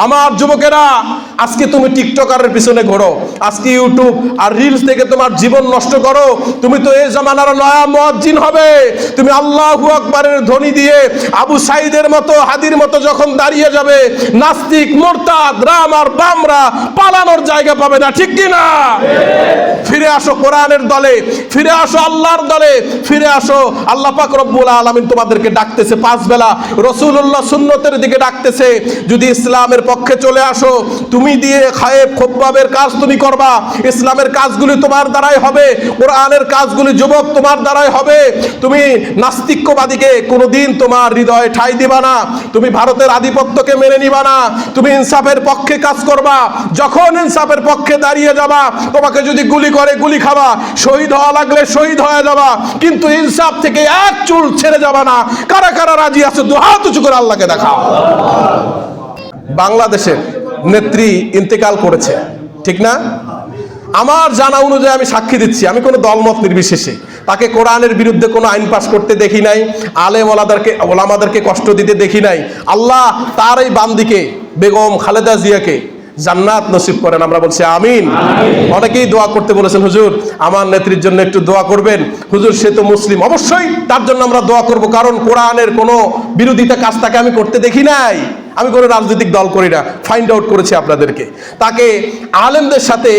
আমার যুবকেরা, আজকে তুমি টিকটকারের পিছনে ঘোরো, আজকে ইউটিউব আর রিলস দেখে তোমার জীবন নষ্ট করো। তুমি তো এই জামানার নয়া মুয়াজ্জিন হবে। তুমি আল্লাহু আকবারের ধ্বনি দিয়ে আবু সাইদের মতো, হাদির মতো যখন দাঁড়িয়ে যাবে, নাস্তিক, মুরতাদ, রাম আর বামরা পালানোর জায়গা পাবে না, ঠিক কি না? ফিরে আসো কোরআনের দলে, ফিরে আসো আল্লাহর দলে, ফিরে আসো। আল্লাহ পাক রব্বুল আলামিন তোমাদেরকে ডাকতেছে, 5 বেলা রাসূলুল্লাহ সুন্নতের দিকে ডাকতেছে। যদি ইসলামের পক্ষে চলে আসো, তুমি দিয়ে খায়েব খোব্বাবের কাজ তুমি করবা, ইসলামের কাজগুলি তোমার দ্বারাই হবে, কোরআনের কাজগুলি যুবক তোমার দ্বারাই হবে। তুমি নাস্তিক্যবাদীকে কোনোদিন তোমার হৃদয়ে ঠাঁই দিবা না, তুমি ভারতের আধিপত্যকে মেনে নিবা না, তুমি ইনসাফের পক্ষে কাজ করবা। যখন ইনসাফের পক্ষে দাঁড়িয়ে যাবা, তোমাকে যদি গুলি করে গুলি খাবা, শহীদ হওয়া লাগলে শহীদ হয়ে যাবা, কিন্তু ইনসাফ থেকে এক চুল ছেড়ে যাবা না। কারা কারা রাজি আছে দুহাত উঁচু করে আল্লাহকে দেখাও। বাংলাদেশের নেত্রী ইন্তেকাল করেছে, ঠিক না? আমার জানা অনুযায়ী আমি সাক্ষী দিচ্ছি, আমি কোনো দলমত নির্বিশেষে তাকে কোরআনের বিরুদ্ধে কোনো আইন পাশ করতে দেখি নাই, আলেম ওলামাদেরকে কষ্ট দিতে দেখি নাই। আল্লাহ তার এই বান্দিকে, বেগম খালেদা জিয়াকে জান্নাত নসিব করেন, আমরা বলছি আমিন। অনেকেই দোয়া করতে বলেছেন, হুজুর আমার নেত্রীর জন্য একটু দোয়া করবেন। হুজুর সে তো মুসলিম, অবশ্যই তার জন্য আমরা দোয়া করব, কারণ কোরআনের কোনো বিরোধিতা কাজ তাকে আমি করতে দেখি নাই। আমি কোনো রাজনৈতিক দল করি না, ফাইন্ড আউট করেছি আপনাদেরকে। তাকে আলেমদের সাথে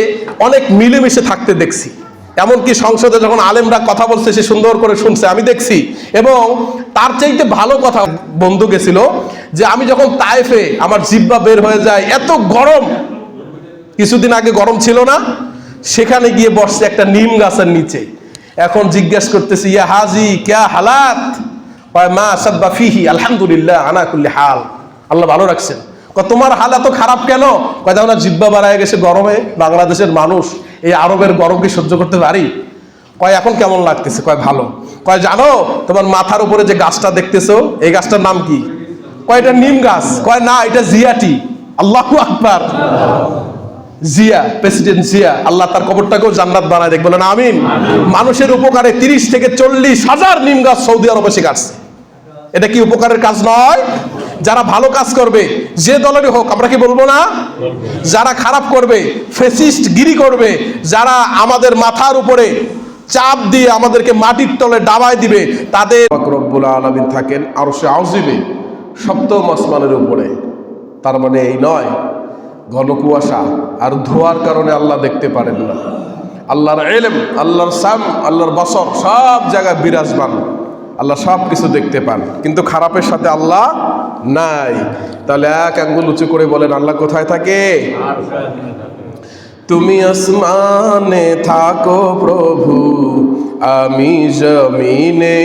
অনেক মিলেমিশে থাকতে দেখছি, এমনকি সংসদে যখন আলেমরা কথা বলছে সে সুন্দর করে শুনছে, আমি দেখছি। এবং তার চাইতে ভালো কথা বন্ধু গেছিল যে আমি যখন তায়েফে আমার জিহ্বা বের হয়ে যায়, এত গরম, কিছুদিন আগে গরম ছিল না, সেখানে গিয়ে বসছে একটা নিম গাছের নিচে। এখন জিজ্ঞাসা করতেছি, ইয়া হাজি ক্যা হালাত? মা সাব্বা ফিহি আলহামদুলিল্লাহ আনা কুল্লি হাল, আল্লাহ ভালো রাখছেন। তোমার হাল এত খারাপ কেন? দেখো না জিহ্বা বাড়ায় গেছে গরমে, বাংলাদেশের মানুষ এই আরবের গরম কি সহ্য করতে পারি? এখন কেমন লাগতেছে? ভালো। জানো তোমার মাথার উপরে যে গাছটা দেখতেছো, এই গাছটার নাম কি? এটা নিম গাছ। না, এটা জিয়াটি। আল্লাহু আকবার। জিয়া, প্রেসিডেন্ট জিয়া, আল্লাহ তার কবরটাকেও জান্নাত বানায় দেখ, বলেন আমিন। মানুষের উপকারে 30 থেকে 40 হাজার নিম গাছ সৌদি আরবে সে কাটছে। এটা কি উপকারের কাজ নয়? যারা ভালো কাজ করবে, যে দলেরই হোক, আমরা কি বলবো না? যারা খারাপ করবে, ফ্যাসিস্ট গিরি করবে, যারা আমাদের মাথার উপরে চাপ দিয়ে আমাদেরকে মাটির তলে ডাবায় দিবে, তাদের রব্বুল আলামিন থাকেন আরশে আজিমে, সপ্তম আসমানের উপরে। তার মানে এই নয় ঘন কুয়াশা আর ধোয়ার কারণে আল্লাহ দেখতে পারেন না। আল্লাহর ইলম, আল্লাহর সাম, আল্লাহর বসর সব জায়গায় বিরাজমান, আল্লাহ সব কিছু দেখতে পান, কিন্তু খারাপের সাথে আল্লাহ নাই। তাহলে এক আঙ্গুল উঁচু করে বলেন, আল্লাহ কোথায় থাকে? তুমি আসমানে থাকো প্রভু, আমি জমিনে,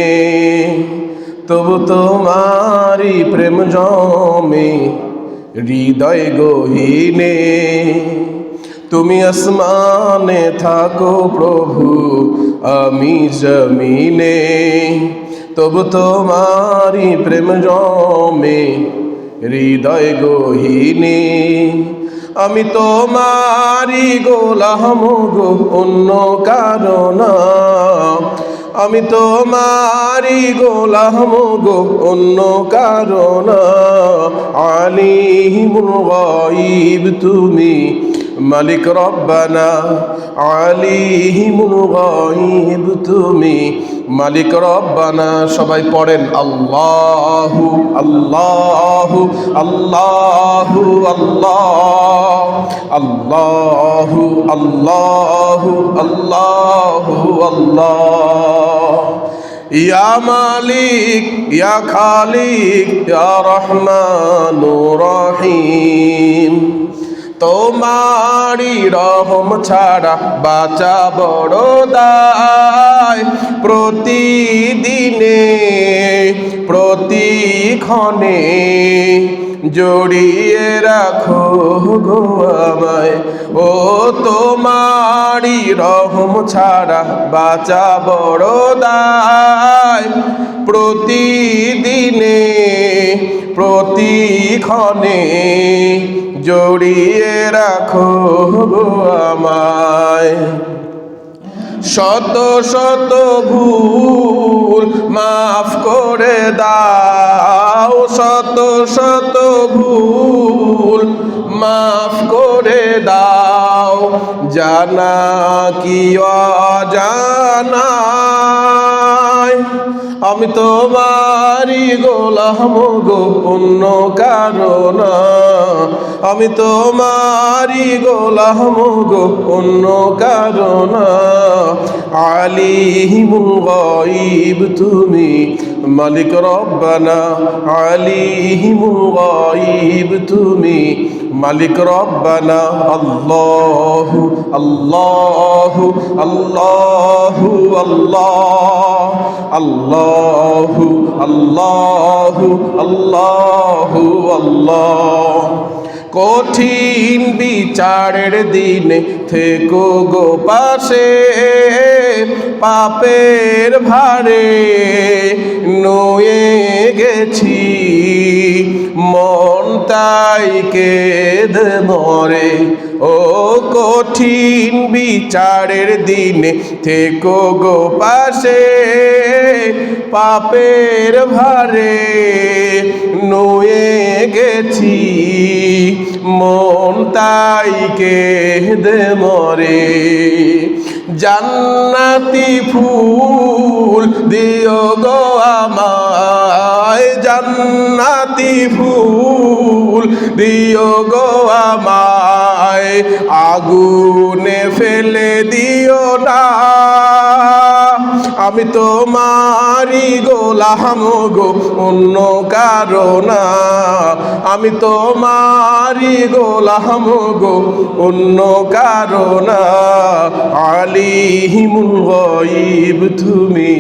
তবু তোমারি প্রেম জমে হৃদয় গহীনে। তুমি আসমানে থাকো প্রভু, আমি জমিনে, তবু তোমারি প্রেম জমে হৃদয় গহীনে। আমি তোমারি গোলাম গো, অন্য কারণ, আমি তোমারি গোলাম গো, অন্য কারণ। আলিমুল গায়ব তুমি, মালিক রব্বানা, আলিমুল গায়ব তুমি, মালিক রব্বানা। সবাই পড়েন আল্লাহু আল্লাহু আল্লাহু আল্লাহ, আল্লাহু আল্লাহু আল্লাহু আল্লাহ। ইয়া মালিক, ইয়া খালিক, ইয়া রহমানুর রহিম। তোমারি রহম ছাড়া বাঁচা বড় দায়। প্রতিদিনে প্রতিক্ষণে জড়িয়ে রাখো গো আমায়, ও তোমারি রহম ছাড়া বাঁচা বড় দায়। প্রতিদিনে প্রতিক্ষণে জড়িয়ে রাখো গো আমায়। শত শত ভুল মাফ করে দাও, শত শত ভুল জানা কি অজানায়, আমি তোমারই গোলাম গো অন্য কারো না, আমি তোমারই গোলাম গো অন্য কারো না। আলিমুল গায়ব তুমি মালিক রব্বানা, আলিমুল গায়ব তুমি মালিক রব্বানা। আল্লাহু আল্লাহু আল্লাহু আল্লাহ, আল্লাহু আল্লাহু আল্লাহু আল্লাহ। কঠিন বিচারের দিনে থেকো গো পাশে, পাপের ভারে নুয়ে গেছি, মন তাই কেঁদে মরে। ও কঠিন বিচারের দিনে থেকো গো পাশে, পাপের ভারে নুয়ে গেছি, মন তাই কেঁদে মরে। জান্নাতি ফুল দিও গো আমায়, জান্নাতি ফুল দিও গো আমায়, আগুনে ফেলে দিও না, আমি তোমারই গোলাম গো অন্য কারো না, আমি তোমারই গোলাম গো অন্য কারো না। আলিমুল গায়ব তুমি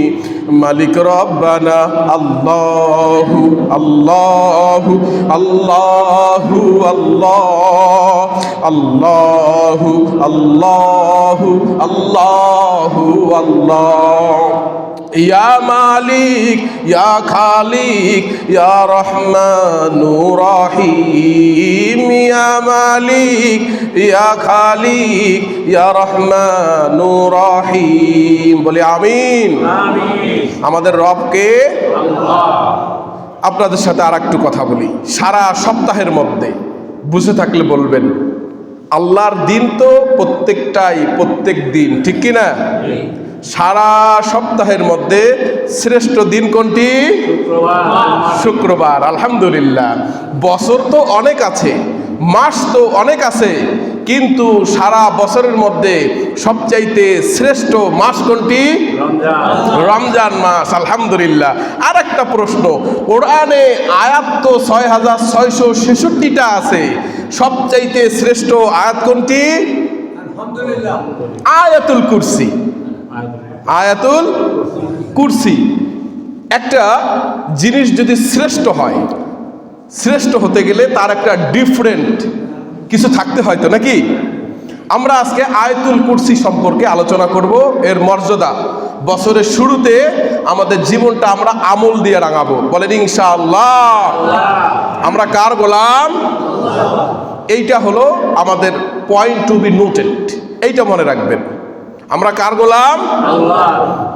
মালিক রব্বানা। আল্লাহু আল্লাহু আল্লাহু আল্লাহ, আল্লাহু আল্লাহু আল্লাহু আল্লাহ। ইয়া মালিক ইয়া খালিক ইয়া রহমানু রহিম, ইয়া মালিক ইয়া খালিক ইয়া রহমানু রহিম। বলি আমিন। আমাদের রবকে আল্লাহ। আপনাদের সাথে আর একটু কথা বলি, সারা সপ্তাহের মধ্যে বুঝে থাকলে বলবেন, আল্লাহর দিন তো প্রত্যেকটাই প্রত্যেক দিন, ঠিক কিনা? সারা সপ্তাহের মধ্যে শ্রেষ্ঠ দিন কোনটি? শুক্রবার। আলহামদুলিল্লাহ। বছর তো অনেক আছে, মাস তো অনেক আছে, কিন্তু সারা বছরের মধ্যে সবচাইতে শ্রেষ্ঠ মাস কোনটি? রমজান মাস। আলহামদুলিল্লাহ। আর একটা প্রশ্ন, কোরআনে আয়াত তো ৬,৬৬৬টা আছে, সবচাইতে শ্রেষ্ঠ আয়াত কোনটি? আয়াতুল কুরসি। আয়াতুল কুরসি। একটা জিনিস যদি শ্রেষ্ঠ হয়, শ্রেষ্ঠ হতে গেলে তার একটা ডিফারেন্ট কিছু থাকতে হয় তো, নাকি? আমরা আজকে আয়াতুল কুরসি সম্পর্কে আলোচনা করব, এর মর্যাদা। বছরের শুরুতে আমাদের জীবনটা আমরা আমল দিয়ে রাঙাবো, বলেন ইনশাআল্লাহ। আমরা কার গোলাম? এইটা হলো আমাদের পয়েন্ট টু বি নোটেড, এইটা মনে রাখবেন। আমরা কার গোলাম? আল্লাহ।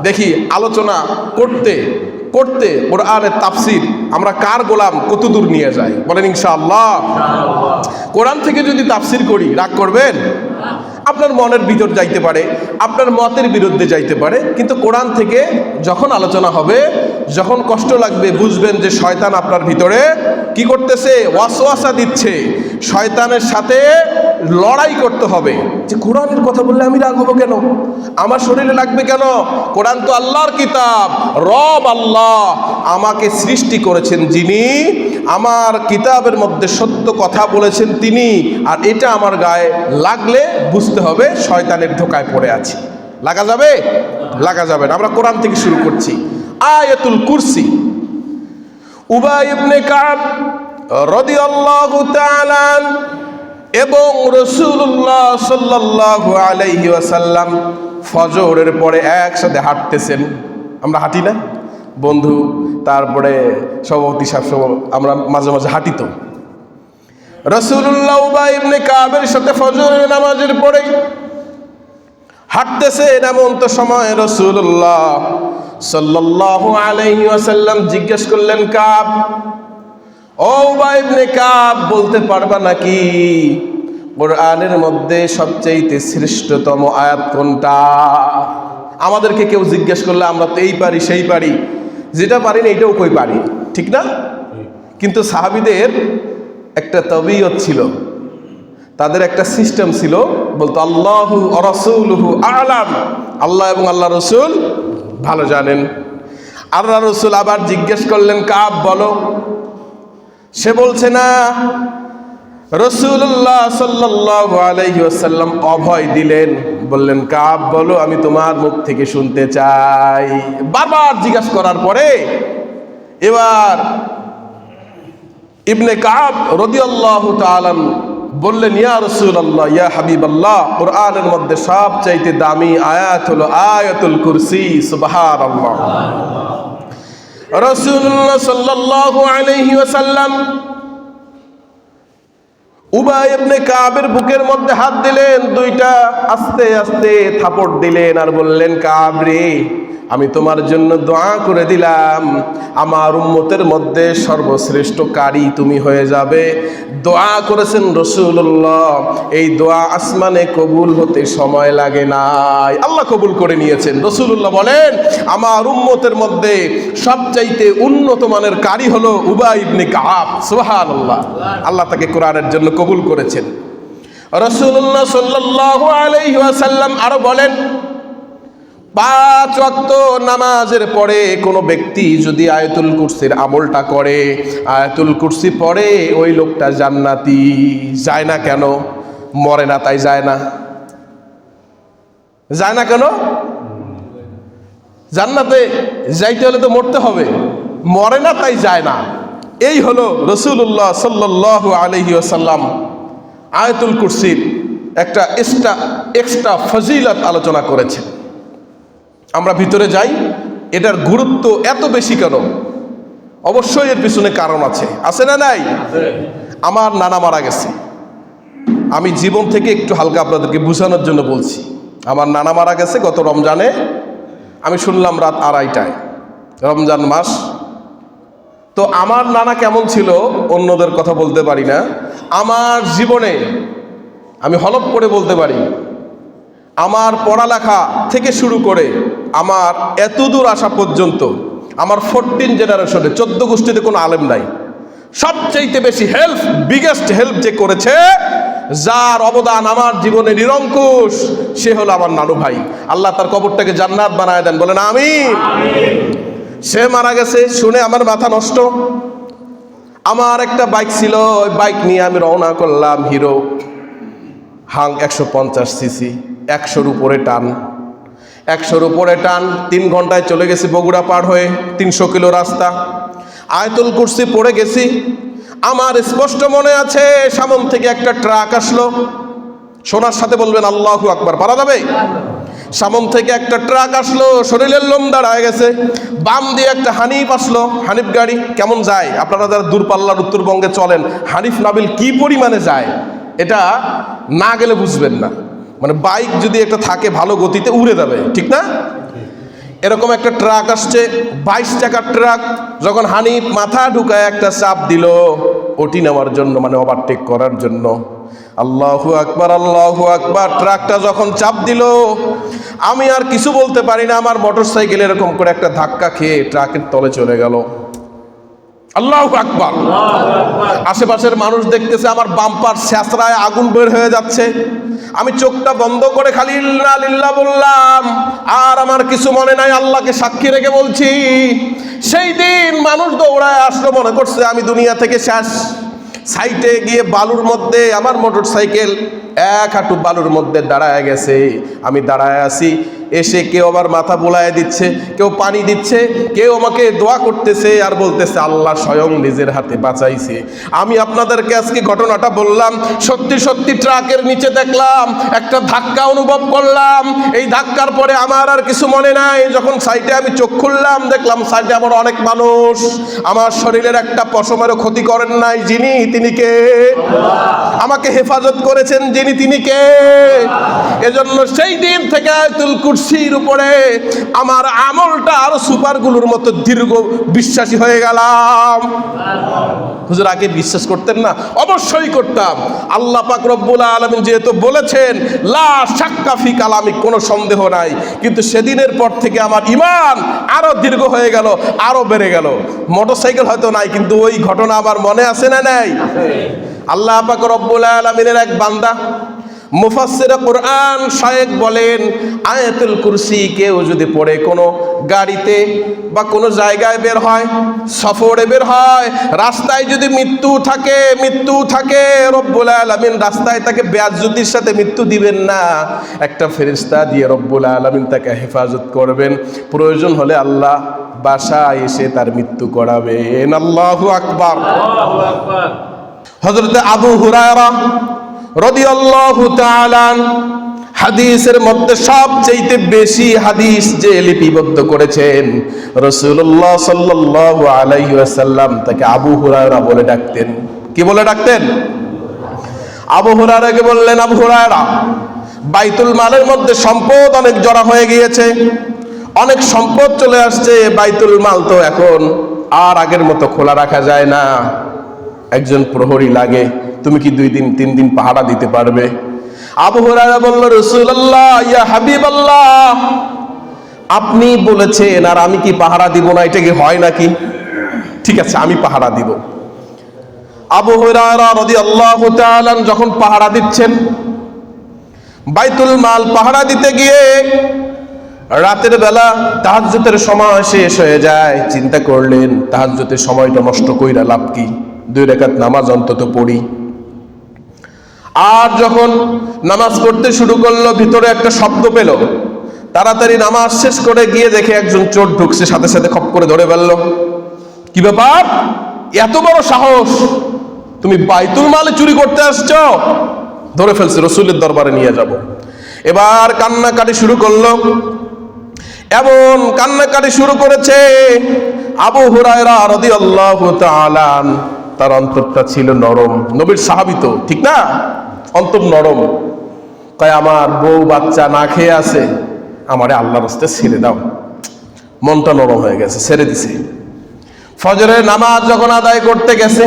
দেখি আলোচনা করতে করতে কোরআনের তাফসীর আমরা কার গোলাম কতদূর নিয়ে যায়, বলেন ইনশাআল্লাহ। কোরআন থেকে যদি তাফসীর করি রাগ করবেন? আপনার মনের ভিতর যাইতে পারে, আপনার মতের বিরুদ্ধে যাইতে পারে, কিন্তু কোরআন থেকে যখন আলোচনা হবে, যখন কষ্ট লাগবে, বুঝবেন যে শয়তান আপনার ভিতরে কি করতেছে? ওয়াসওয়াসা দিচ্ছে। শয়তানের সাথে লড়াই করতে হবে, যে কোরআনের কথা বললে আমি রাগ হবো কেন, আমার শরীরে লাগবে কেন? কোরআন তো আল্লাহর কিতাব, রব আল্লাহ আমাকে সৃষ্টি করেছেন যিনি, আমার কিতাবের মধ্যে সত্য কথা বলেছেন তিনি, আর এটা আমার গায়ে লাগলে বুঝতে হবে শয়তানের ধোকায় পড়ে আছি। লাগা যাবে? লাগা যাবে না। আমরা কোরআন থেকে শুরু করছি। আয়াতুল কুরসি। উবাই ইবনে কাব রাদিয়াল্লাহু তাআলা এবং রাসূলুল্লাহ সাল্লাল্লাহু আলাইহি ওয়াসাল্লাম ফজরের পরে একসাথে হাঁটতেছেন। আমরা হাঁটি না বন্ধু? তারপরে সভাপতি সাহেব আমরা মাঝে মাঝে হাঁটি তো। রাসূলুল্লাহ উবাই ইবনে কাবের সাথে ফজরের নামাজের পরে হাঁটতেছেন, এমন তো সময় রাসূলুল্লাহ সাল্লাল্লাহু আলাইহি ওয়াসাল্লাম জিজ্ঞেস করলেন, কাব, ও উবাই ইবনে কাব, বলতে পারবা নাকি কোরআনের মধ্যে সবচেয়ে শ্রেষ্ঠতম আয়াত কোনটা? আমাদেরকে কেউ জিজ্ঞেস করলে আমরা তো এই পারি সেই পারি, যেটা পারি না এটাও কই পারি, ঠিক না? কিন্তু সাহাবীদের একটা তবিয়ত ছিল, তাদের একটা সিস্টেম ছিল, বলতো আল্লাহু ওয়া রাসূলুহু আ'লাম, আল্লাহ এবং আল্লাহ রসুল ভালো জানেন। আল্লাহ রসুল আবার জিজ্ঞেস করলেন কাব বলো, সে বলছে না। রাসূলুল্লাহ সাল্লাল্লাহু আলাইহি ওয়াসাল্লাম অভয় দিলেন, বললেন কাব বলো, আমি তোমার মুখ থেকে শুনতে চাই। বারবার জিজ্ঞাসা করার পরে এবার ইবনে কাব রাদিয়াল্লাহু তাআলা বললেন, ইয়া রাসূলুল্লাহ, ইয়া হাবিবাল্লাহ, কোরআনের মধ্যে সবচাইতে দামি আয়াত হলো আয়াতুল কুরসি। সুবহানাল্লাহ। রাসূলুল্লাহ সাল্লাল্লাহু আলাইহি ওয়াসাল্লাম উবাই ইবনে কাবের বুকের মধ্যে হাত দিলেন, দুইটা আস্তে আস্তে থাপড় দিলেন আর বললেন, কাব রে, আমি তোমার জন্য দোয়া করে দিলাম, আমার উম্মতের মধ্যে সর্বশ্রেষ্ঠ কারি তুমি হয়ে যাবে। দোয়া করেছেন রাসূলুল্লাহ, এই দোয়া আসমানে কবুল হতে সময় লাগে নাই, আল্লাহ কবুল করে নিয়েছেন। রাসূলুল্লাহ বলেন, আমার উম্মতের মধ্যে সবচাইতে উন্নত মানের কারি হলো উবাই ইবনে কাব। সুবহানাল্লাহ। আল্লাহ তাকে কোরআনের জন্য কবুল করেছেন। রাসূলুল্লাহ সাল্লাল্লাহু আলাইহি ওয়াসাল্লাম আরো বলেন, 5 ওয়াক্ত নামাজের পরে কোনো ব্যক্তি যদি আয়াতুল কুরসির আমলটা করে, আয়াতুল কুরসি পড়ে, ওই লোকটা জান্নাতি। যায় না কেন? মরে না তাই যায় না। যায় না কেন? জান্নাতে যাইতে হলে তো মরতে হবে, মরে না তাই যায় না। এই হলো রাসূলুল্লাহ সাল্লাল্লাহু আলাইহি ওয়াসাল্লাম আয়াতুল কুরসির একটা এক্সট্রা ফজিলত আলোচনা করেছেন। আমরা ভিতরে যাই, এটার গুরুত্ব এত বেশি কেন? অবশ্যই এর পিছনে কারণ আছে, আছে না নাই? আমার নানা মারা গেছে, আমি জীবন থেকে একটু হালকা আপনাদেরকে বোঝানোর জন্য বলছি। আমার নানা মারা গেছে গত রমজানে, আমি শুনলাম রাত 2:30টায়, রমজান মাস। তো আমার নানা কেমন ছিল অন্যদের কথা বলতে পারি না, আমার জীবনে আমি হলফ করে বলতে পারি, আমার পড়ালেখা থেকে শুরু করে আমার এতদূর আসা পর্যন্ত আমার 14 জেনারেশনে 14 গোষ্ঠীতে কোনো আলেম নাই। সবচাইতে বেশি হেল্প, বিগেস্ট হেল্প যে করেছে, যার অবদান আমার জীবনে নিরঙ্কুশ, সে হলো আমার নানু ভাই। আল্লাহ তার কবরটাকে জান্নাত বানায় দেন, বলেন আমিন। সে মারা গেছে শুনে আমার মাথা নষ্ট। আমার একটা বাইক ছিল, ওই বাইক নিয়ে আমি রওনা করলাম, হিরো হাং 150 সিসি, 100-র উপরে টান, 100-র উপরে টান। 3 ঘন্টায় চলে গেছি বগুড়া পার হয়ে, 300 কিলো রাস্তা। আয়াতুল কুরসি পড়ে গেছি। আমার স্পষ্ট মনে আছে, সামন থেকে একটা ট্রাক আসলো, শোনার সাথে বলবেন আল্লাহু আকবার, পারা যাবে? সামন থেকে একটা ট্রাক আসলো, শরীরের লোম দাঁড়ায় গেছে। বাম দিয়ে একটা হানিফ আসলো, হানিফ গাড়ি কেমন যায়, আপনারা যারা দূরপাল্লার উত্তরবঙ্গে চলেন, হানিফ নাবিল কি পরিমাণে যায় এটা না গেলে বুঝবেন না। মানে বাইক যদি একটা থাকে ভালো গতিতে উড়ে যাবে, ঠিক না? এরকম একটা ট্রাক আসছে, 22 চাকার ট্রাক। যখন হানিফ মাথা ঢুকায় একটা চাপ দিল ওটি নেওয়ার জন্য, মানে ওভারটেক করার জন্য, আল্লাহু আকবার, আল্লাহু আকবার। ট্রাকটা যখন চাপ দিল, আমি আর কিছু বলতে পারি না, আমার মোটরসাইকেল এরকম করে একটা ধাক্কা খেয়ে ট্রাকের তলে চলে গেল। আল্লাহু আকবার। আশেপাশের মানুষ দেখতেছে, আমার বাম্পার স্যাঁচড়ায় আগুন বের হয়ে যাচ্ছে। আমি চোখটা বন্ধ করে খালি ইন্না লিল্লাহ বললাম, আর আমার কিছু মনে নাই, আল্লাহকে সাক্ষী রেখে বলছি। সেই দিন মানুষ দৌড়ায় আসলো, মনে করছে আমি দুনিয়া থেকে শেষ। সাইটে গিয়ে বালুর মধ্যে আমার মোটরসাইকেল 1 হাঁটু বালুর মধ্যে দাঁড়ায় গেছে। আমি দাঁড়ায় আছি, এসে কেউ আমার মাথা বোলায় দিচ্ছে, কেউ পানি দিচ্ছে, কেউ আমাকে দোয়া করতেছে আর বলতেছে আল্লাহ স্বয়ং নিজের হাতে বাঁচাইছে। আমি আপনাদেরকে আজকে ঘটনাটা বললাম, সত্যি সত্যি ট্রাকের নিচে দেখলাম একটা ধাক্কা অনুভব করলাম। এই ধাক্কার পরে আমার আর কিছু মনে নাই। যখন সাইডে আমি চোখ খুললাম, দেখলাম সাইডে আমার অনেক মানুষ, আমার শরীরের একটা পশমেরও ক্ষতি করেন নাই। যিনি, তিনি কে? আমাকে হেফাজত করেছেন যিনি, তিনি কে? এজন্য সেই দিন থেকে আয়াতুল কুরসি কুরসির উপরে আমার আমলটা আরো সুপারগুলোর মতো দীর্ঘ বিশ্বাসী হয়ে গেলাম। হুজুর আগে বিশ্বাস করতেন না? অবশ্যই করতাম। আল্লাহ পাক রব্বুল আলামিন যেহেতু বলেছেন লা শাক্কা ফি কালামি, কোনো সন্দেহ নাই, কিন্তু সেদিনের পর থেকে আমার ঈমান আরো দীর্ঘ হয়ে গেল, আরো বেড়ে গেল। মোটরসাইকেল হয়তো নাই, কিন্তু ওই ঘটনা আমার মনে আছে না নাই? আল্লাহ পাক রব্বুল আলামিনের এক বান্দা মুফাসসিরে কোরআন শায়েখ বলেন, আয়াতুল কুরসি কেউ যদি পড়ে কোনো গাড়িতে বা কোনো জায়গায় বের হয়, সফরে বের হয়, রাস্তায় যদি মৃত্যু থাকে, রব্বুল আলামিন রাস্তায় তাকে বেয়াজ্জতির সাথে মৃত্যু দিবেন না, একটা ফেরেশতা দিয়ে রব্বুল আলামিন তাকে হেফাজত করবেন। প্রয়োজন হলে আল্লাহ বাসায় এসে তার মৃত্যু করাবেন। আল্লাহু আকবার। হযরত আবু হুরায়রা রাদিয়াল্লাহু তাআলা হাদিসের মধ্যে সবচেয়ে বেশি হাদিস যে লিপিবদ্ধ করেছেন, রাসূলুল্লাহ সাল্লাল্লাহু আলাইহি ওয়াসাল্লাম তাকে আবু হুরায়রা বলে ডাকতেন। কি বলে ডাকতেন? আবু হুরায়রাকে বললেন, আবু হুরায়রা, বাইতুল মালের মধ্যে সম্পদ অনেক জড়া হয়ে গিয়েছে, অনেক সম্পদ চলে আসছে, বাইতুল মাল তো এখন আর আগের মতো খোলা রাখা যায় না, একজন প্রহরী লাগে, তুমি কি 2 দিন 3 দিন পাহারা দিতে পারবে? আবু হুরায়রা বলল, রাসূলুল্লাহ, ইয়া হাবিবাল্লাহ, আপনি বলেছেন আর আমি কি পাহারা দিব না? এটা কি হয় নাকি? ঠিক আছে, আমি পাহারা দিব। আবু হুরায়রা রাদিয়াল্লাহু তাআলা যখন পাহারা দিচ্ছেন, বাইতুল মাল পাহারা দিতে গিয়ে রাতের বেলা তাহাজ্জুদের সময় শেষ হয়ে যায়। চিন্তা করলেন, তাহাজ্জুদের সময়টা নষ্ট কইরা লাভ কি, 2 রাকাত নামাজ অন্তত পড়ি। আর যখন নামাজ পড়তে শুরু করলো, ভিতরে একটা শব্দ পেল, তাড়াতাড়ি নামাজ শেষ করে গিয়ে দেখে একজন চোর ঢুকছে, সাথে সাথে খপ করে ধরে ফেলল। কি ব্যাপার, এত বড় সাহস, তুমি বাইতুল মালে চুরি করতে আসছো? ধরে ফেলছে, রাসূলের দরবারে নিয়ে যাব। এবার কান্নাকাটি শুরু করলো, এমন কান্নাকাটি শুরু করেছে, আবু হুরায়রা রাদিয়াল্লাহু তাআলা তার অন্তরটা ছিল নরম, নবীর সাহাবী তো, ঠিক না? অন্তর নরম। কয়, আমার বউ বাচ্চা না খেয়ে আছে, আমারে আল্লাহর রাস্তায় ছেড়ে দাও। মনটা নরম হয়ে গেছে, ছেড়ে দিছে। ফজরের নামাজ যখন আদায় করতে গেছে,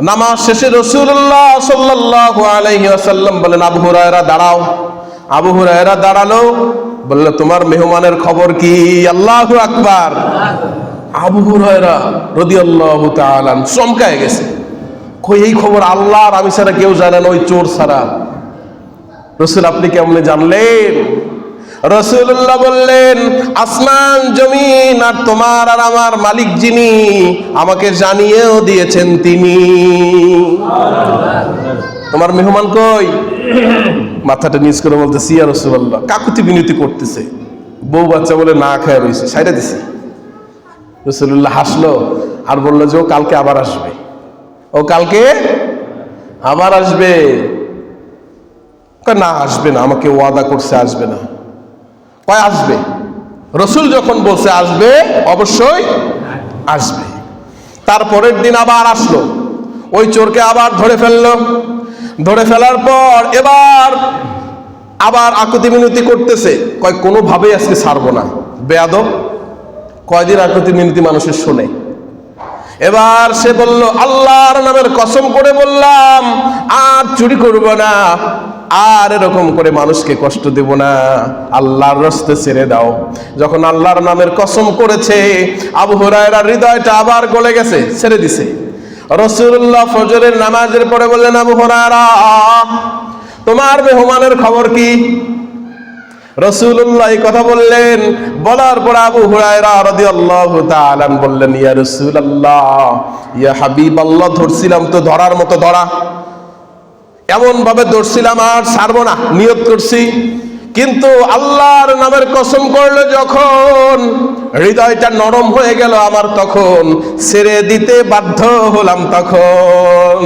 নামাজ শেষে রাসূলুল্লাহ সাল্লাল্লাহু আলাইহি ওয়াসাল্লাম বলেন, আবু হুরায়রা দাঁড়াও। আবু হুরায়রা দাঁড়ালো, বলল, তোমার মেহমানের খবর কি? আল্লাহু আকবার। আবু হুরায়রা রাদিয়াল্লাহু তাআলা চমকায় গেছে, কই এই খবর আল্লাহ আর আমি ছাড়া কেউ জানে না, ওই চোর ছাড়া। রাসূল, আপনি কেমনে জানলেন? রাসূলুল্লাহ বললেন, আসমান জমিন আর তোমার আর আমার মালিক যিনি, আমাকে জানিয়েও দিয়েছেন তিনি। তোমার মেহমান কই? মাথাটা নিচ করে বলতেছি, ইয়া রাসূলুল্লাহ, কাকুতি বিনতি করতেছে, বউ বাচ্চা বলে না খায় রয়েছে, সাইডা দিছে। রাসূলুল্লাহ হাসলো আর বললো যে, ও কালকে আবার আসবে, ও কালকে আবার আসবে। না, আসবে না, আমাকে ওয়াদা করছে আসবে না। কয় আসবে? রাসূল যখন বলছে আসবে, অবশ্যই আসবে। তারপরের দিন আবার আসলো, ওই চোরকে আবার ধরে ফেললো। ধরে ফেলার পর এবার আবার আকুতি মিনতি করতেছে, কয় কোনোভাবেই আজকে ছাড়বো না। বেয়াদব, কয়দিন আকুতি মিনতি মানুষের শোনে। এবার সে বলল, আল্লাহর নামের কসম করে বললাম আর চুরি করব না, আর এরকম করে মানুষকে কষ্ট দেব না, আল্লাহর রাস্তে ছেড়ে দাও। যখন আল্লাহর নামের কসম করেছে, আবু হুরায়রার হৃদয়টা আবার গলে গেছে, ছেড়ে দিছে। রাসূলুল্লাহ ফজরের নামাজের পরে বললেন, আবু হুরায়রা, তোমার মেহমানের খবর কি? রাসূলুল্লাহ এই কথা বললেন। বলার পর আবু হুরায়রা রাদিয়াল্লাহু তাআলা বললেন, ইয়া রাসূলুল্লাহ, ইয়া হাবিবাল্লাহ, ধরছিলাম তো ধরার মতো ধরা, এমন ভাবে ধরছিলাম আর ছাড়বো না, নিয়ত করছি, কিন্তু আল্লাহর নামের কসম করলে যখন হৃদয়টা নরম হয়ে গেল আমার, তখন ছেড়ে দিতে বাধ্য হলাম। তখন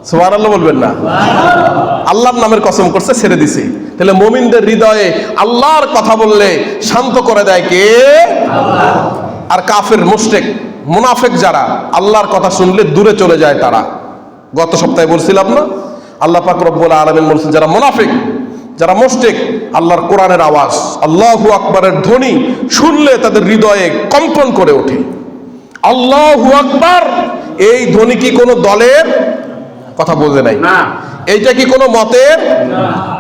সুবহানাল্লাহ বলবেন না? আল্লাহর নামের কসম করছে, ছেড়ে দিছি। তাহলে মুমিনদের হৃদয়ে আল্লাহর কথা বললে শান্ত করে দেয় কে? আল্লাহ। আর কাফের, মুশরিক, মুনাফিক যারা আল্লাহর কথা শুনলে দূরে চলে যায় তারা। গত সপ্তাহে বলছিলাম না, আল্লাহ পাক রব্বুল আলামিন বলছেন, যারা মুনাফিক যারা মুশরিক, আল্লাহর কোরআনের আওয়াজ, আল্লাহু আকবারের ধ্বনি শুনলে তাদের হৃদয়ে কম্পন করে ওঠে। আল্লাহু আকবার, এই ধ্বনি কি কোনো দলের কথা বলতে নাই? এইটা কি কোনো মতের,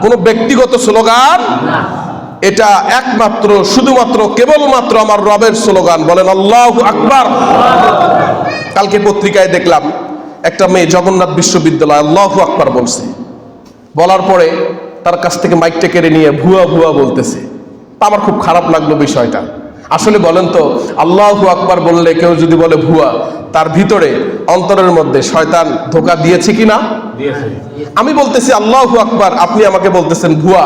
কোনো ব্যক্তিগত স্লোগান? এটা একমাত্র শুধুমাত্র কেবলমাত্র আমার রবের স্লোগান। বলেন আল্লাহু আকবার। কালকে পত্রিকায় দেখলাম একটা মেয়ে জগন্নাথ বিশ্ববিদ্যালয় আল্লাহু আকবার বলছে, বলার পরে তার কাছ থেকে মাইকটা কেড়ে নিয়ে ভুয়া ভুয়া বলতেছে। তা আমার খুব খারাপ লাগলো বিষয়টা। আসলে বলেন তো, আল্লাহু আকবার বললে কেউ যদি বলে ভুয়া, তার ভিতরে অন্তরের মধ্যে শয়তান ধোঁকা দিয়েছে কিনা? আমি বলতেছি আল্লাহু আকবার, আপনি আমাকে বলতেছেন ভুয়া,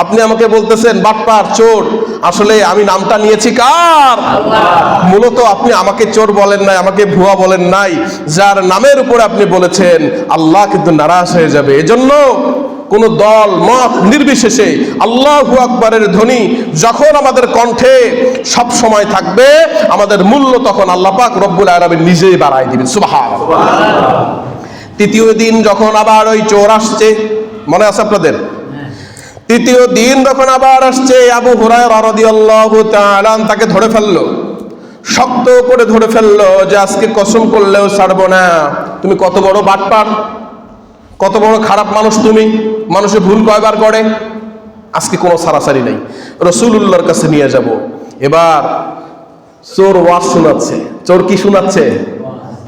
আপনি আমাকে বলতেছেন বাটপার, চোর। আসলে আমি নামটা নিয়েছি কার? মূলত আপনি আমাকে চোর বলেন নাই, আমাকে ভুয়া বলেন নাই। যার নামের উপরে আপনি বলেছেন, আল্লাহ কিন্তু নারাজ হয়ে যাবে। এজন্য কোন দল মত নির্বিশেষে আল্লাহু আকবারের ধ্বনি যখন আমাদের কণ্ঠে সব সময় থাকবে, আমাদের মূল্য তখন আল্লাহ পাক রব্বুল আলামিন নিজেই বাড়ায় দিবেন। সুবহানাল্লাহ। তৃতীয় দিন যখন আবার ওই চোর আসছে, মনে আছে আপনাদের? তৃতীয় দিন যখন আবার আসছে, আবু হুরায়রা রাদিয়াল্লাহু তাআলা তাকে ধরে ফেললো, শক্ত করে ধরে ফেললো যে আজকে কসম করলেও ছাড়বো না। তুমি কত বড় বাটপার, কত বড় খারাপ মানুষ তুমি, মানুষের ভুল কয়বার করে, আজকে কোনো ছাড়াছাড়ি নেই, রাসূলুল্লাহর কাছে নিয়ে যাব। এবার চোর ওয়াজ শোনাচ্ছে। চোর কি শোনাচ্ছে?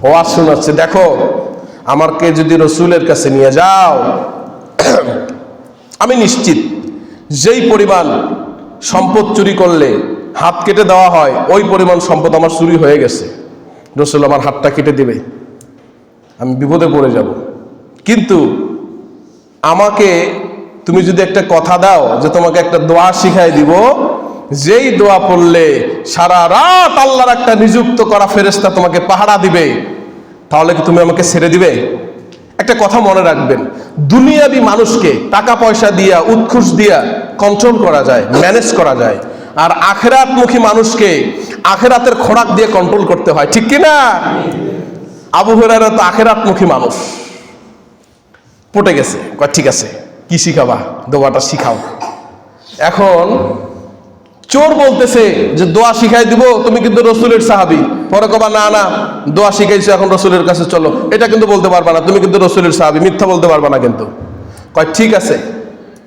ওয়াজ শোনাচ্ছে। দেখো, আমাকে যদি রাসূলের কাছে নিয়ে যাও, আমি নিশ্চিত যেই পরিমাণ সম্পদ চুরি করলে হাত কেটে দেওয়া হয়, ওই পরিমাণ সম্পদ আমার চুরি হয়ে গেছে। রাসূল আমার হাতটা কেটে দিবে, আমি বিপদে পড়ে যাব। কিন্তু আমাকে তুমি যদি একটা কথা দাও যে তোমাকে একটা দোয়া শিখাই দিব, যেই দোয়া পড়লে সারা রাত আল্লাহর একটা নিযুক্ত করা ফেরেশতা তোমাকে পাহারা দিবে, তাহলে কি তুমি আমাকে ছেড়ে দিবে? একটা কথা মনে রাখবেন, দুনিয়াবি মানুষকে টাকা পয়সা দিয়া, উৎকুশ দিয়া কন্ট্রোল করা যায়, ম্যানেজ করা যায়, আর আখিরাতমুখী মানুষকে আখিরাতের খোরাক দিয়ে কন্ট্রোল করতে হয়, ঠিক কিনা? আবু হুরায়রা তো আখিরাতমুখী মানুষ, পটে গেছে। কয় ঠিক আছে, কি শিখাবা? দোয়াটা শিখাও। এখন চোর বলতেছে যে দোয়া শিখাই দিব, তুমি কিন্তু রাসূলের সাহাবী। পরে কবা না না, দোয়া শিখাইছো, এখন রাসূলের কাছে চলো, এটা কিন্তু বলতে পারবা না, তুমি কিন্তু রাসূলের সাহাবী, মিথ্যা বলতে পারবা না কিন্তু। কয় ঠিক আছে,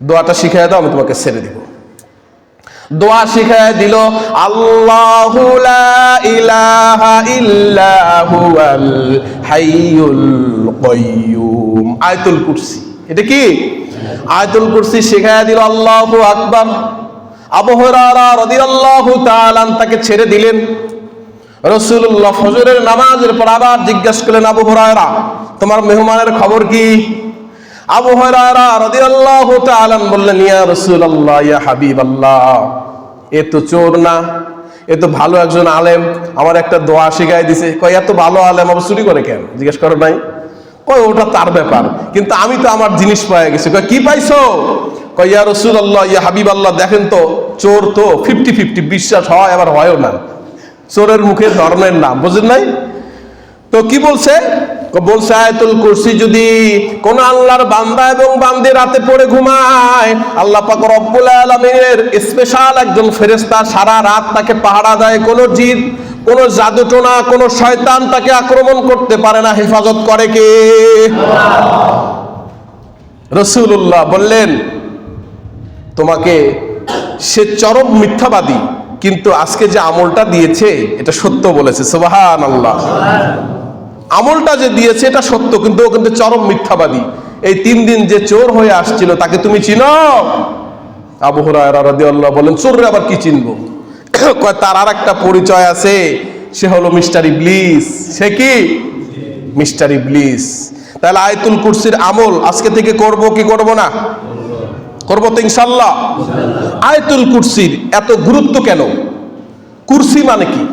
দোয়াটা শিখাই দাও, আমি তোমাকে ছেড়ে দিব। দোয়া শিখাই দিল, আল্লাহু লা ইলাহা ইল্লা হুয়াল হাইয়ুল কাইয়্যুম, আয়াতুল কুরসি। এটা কি? আয়াতুল কুরসি শিখাই দিল। আল্লাহু আকবার। আবু হুরায়রা রাদিয়াল্লাহু তাআলা তাকে ছেড়ে দিলেন। রাসূলুল্লাহ ফজরের নামাজের পর আবার জিজ্ঞেস করলেন, আবু হুরায়রা, তোমার মেহমানের খবর কি? আবু হুরায়রা রাদিয়াল্লাহু তাআলা বললেন, ইয়া রাসূলুল্লাহ, ইয়া হাবিবাল্লাহ, এ তো চোর না, এ তো ভালো একজন আলেম, আমার একটা দোয়া শিখাই দিছে। কয় এত ভালো আলেম আবার চুরি করে কেন? জিজ্ঞেস করো নাই? কয় ওটা তার ব্যাপার, কিন্তু আমি তো আমার জিনিস পেয়ে গেছি। কয় কি পাইছো? কয় ইয়া রাসূলুল্লাহ, ইয়া হাবিবাল্লাহ, দেখেন তো চোর তো 50-50, বিশ্বাস হয় আবার হয়ও না, চোরের মুখে ধর্মের নাম, বুঝেন নাই? তো কি বলছে? বলছে আয়াতুল কুরসি যদি কোন আল্লাহর বান্দা এবং বান্দি রাতে পড়ে ঘুমায়, আল্লাহ পাক রব্বুল আলামিনের স্পেশাল একজন ফেরেশতা সারা রাত তাকে পাহারা দেয়। কোন জিন, কোন জাদুটোনা, কোন শয়তান তাকে আক্রমণ করতে পারে না। হেফাজত করে কে? রাসূলুল্লাহ বললেন, তোমাকে সে চরম মিথ্যাবাদী, কিন্তু আজকে যে আমলটা দিয়েছে এটা সত্য বলেছে। সুবহানাল্লাহ। আমলটা যে দিয়েছে এটা সত্য, কিন্তু ও কিন্তু চরম মিথ্যাবাদী। এই 3 দিন যে চোর হয়ে আসছিল তাকে তুমি চিনো? আবু হুরায়রা রাদিয়াল্লাহু বলেন, চোররে আবার কি চিনবো? কয় তার আর একটা পরিচয় আছে, সে হলো মিস্টার ইবলিস। সে কি? মিস্টার ইবলিস। তাহলে আয়াতুল কুরসির আমল আজকে থেকে করব কি করব না? করবো তো ইনশাআল্লাহ। আয়াতুল কুরসির এত গুরুত্ব কেন? কুরসি মানে কি?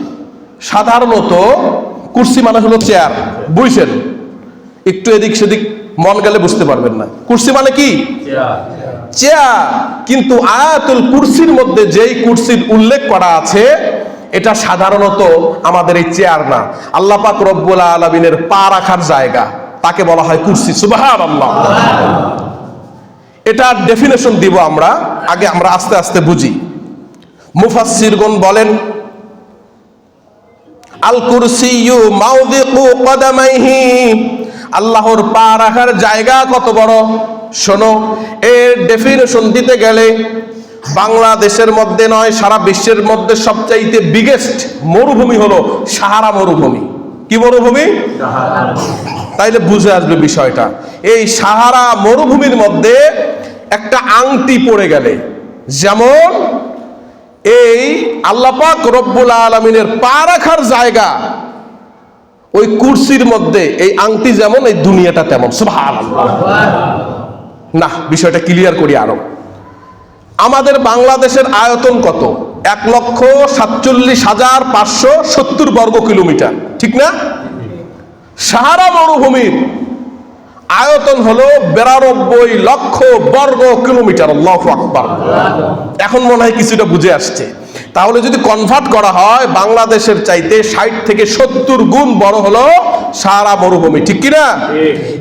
সাধারণত কুরসি মানে হলো চেয়ার, বুঝছেন? একটু এদিক সেদিক মন গেলে বুঝতে পারবেন না। কুরসি মানে কি? চেয়ার। কিন্তু আয়াতুল কুরসির মধ্যে যেই কুরসির উল্লেখ করা আছে, এটা সাধারণত আমাদের এই চেয়ার না, আল্লাহ পাক রব্বুল আলামিনের পা রাখার জায়গা, তাকে বলা হয় কুরসি। সুবহানাল্লাহ। এটা এটার ডেফিনেশন দিব আমরা, আগে আমরা আস্তে আস্তে বুঝি। মুফাসসিরগণ বলেন আল কুরসিয়্যু মাওদিউ কদামাইহি, আল্লাহর পা রাখার জায়গা কত বড়। শোনো, এর ডেফিনেশন দিতে গেলে বাংলাদেশের মধ্যে নয়, সারা বিশ্বের মধ্যে সবচাইতে বিগেস্ট মরুভূমি হলো সাহারা মরুভূমি। কি মরুভূমি? তাইলে বুঝে আসবে বিষয়টা। এই সাহারা মরুভূমির মধ্যে একটা আংটি পড়ে গেলে, যেমন এই আল্লাহ পাক রব্বুল আলামিনের পা রাখার জায়গা, ওই কুরসির মধ্যে এই আংটি যেমন, এই দুনিয়াটা তেমন। সুবহানাল্লাহ। না, বিষয়টা ক্লিয়ার করি আরো। আমাদের বাংলাদেশের আয়তন কত? 1,47,570 বর্গ কিলোমিটার, ঠিক না? সাহারা মরুভূমির আয়তন হলো 92 লক্ষ বর্গ কিলোমিটার। আল্লাহু আকবার। এখন মনে হয় কিছুটা বুঝে আসছে। তাহলে যদি কনভার্ট করা হয়, বাংলাদেশের চাইতে 60 থেকে 70 গুণ বড় হলো সাহারা মরুভূমি, ঠিক কিনা?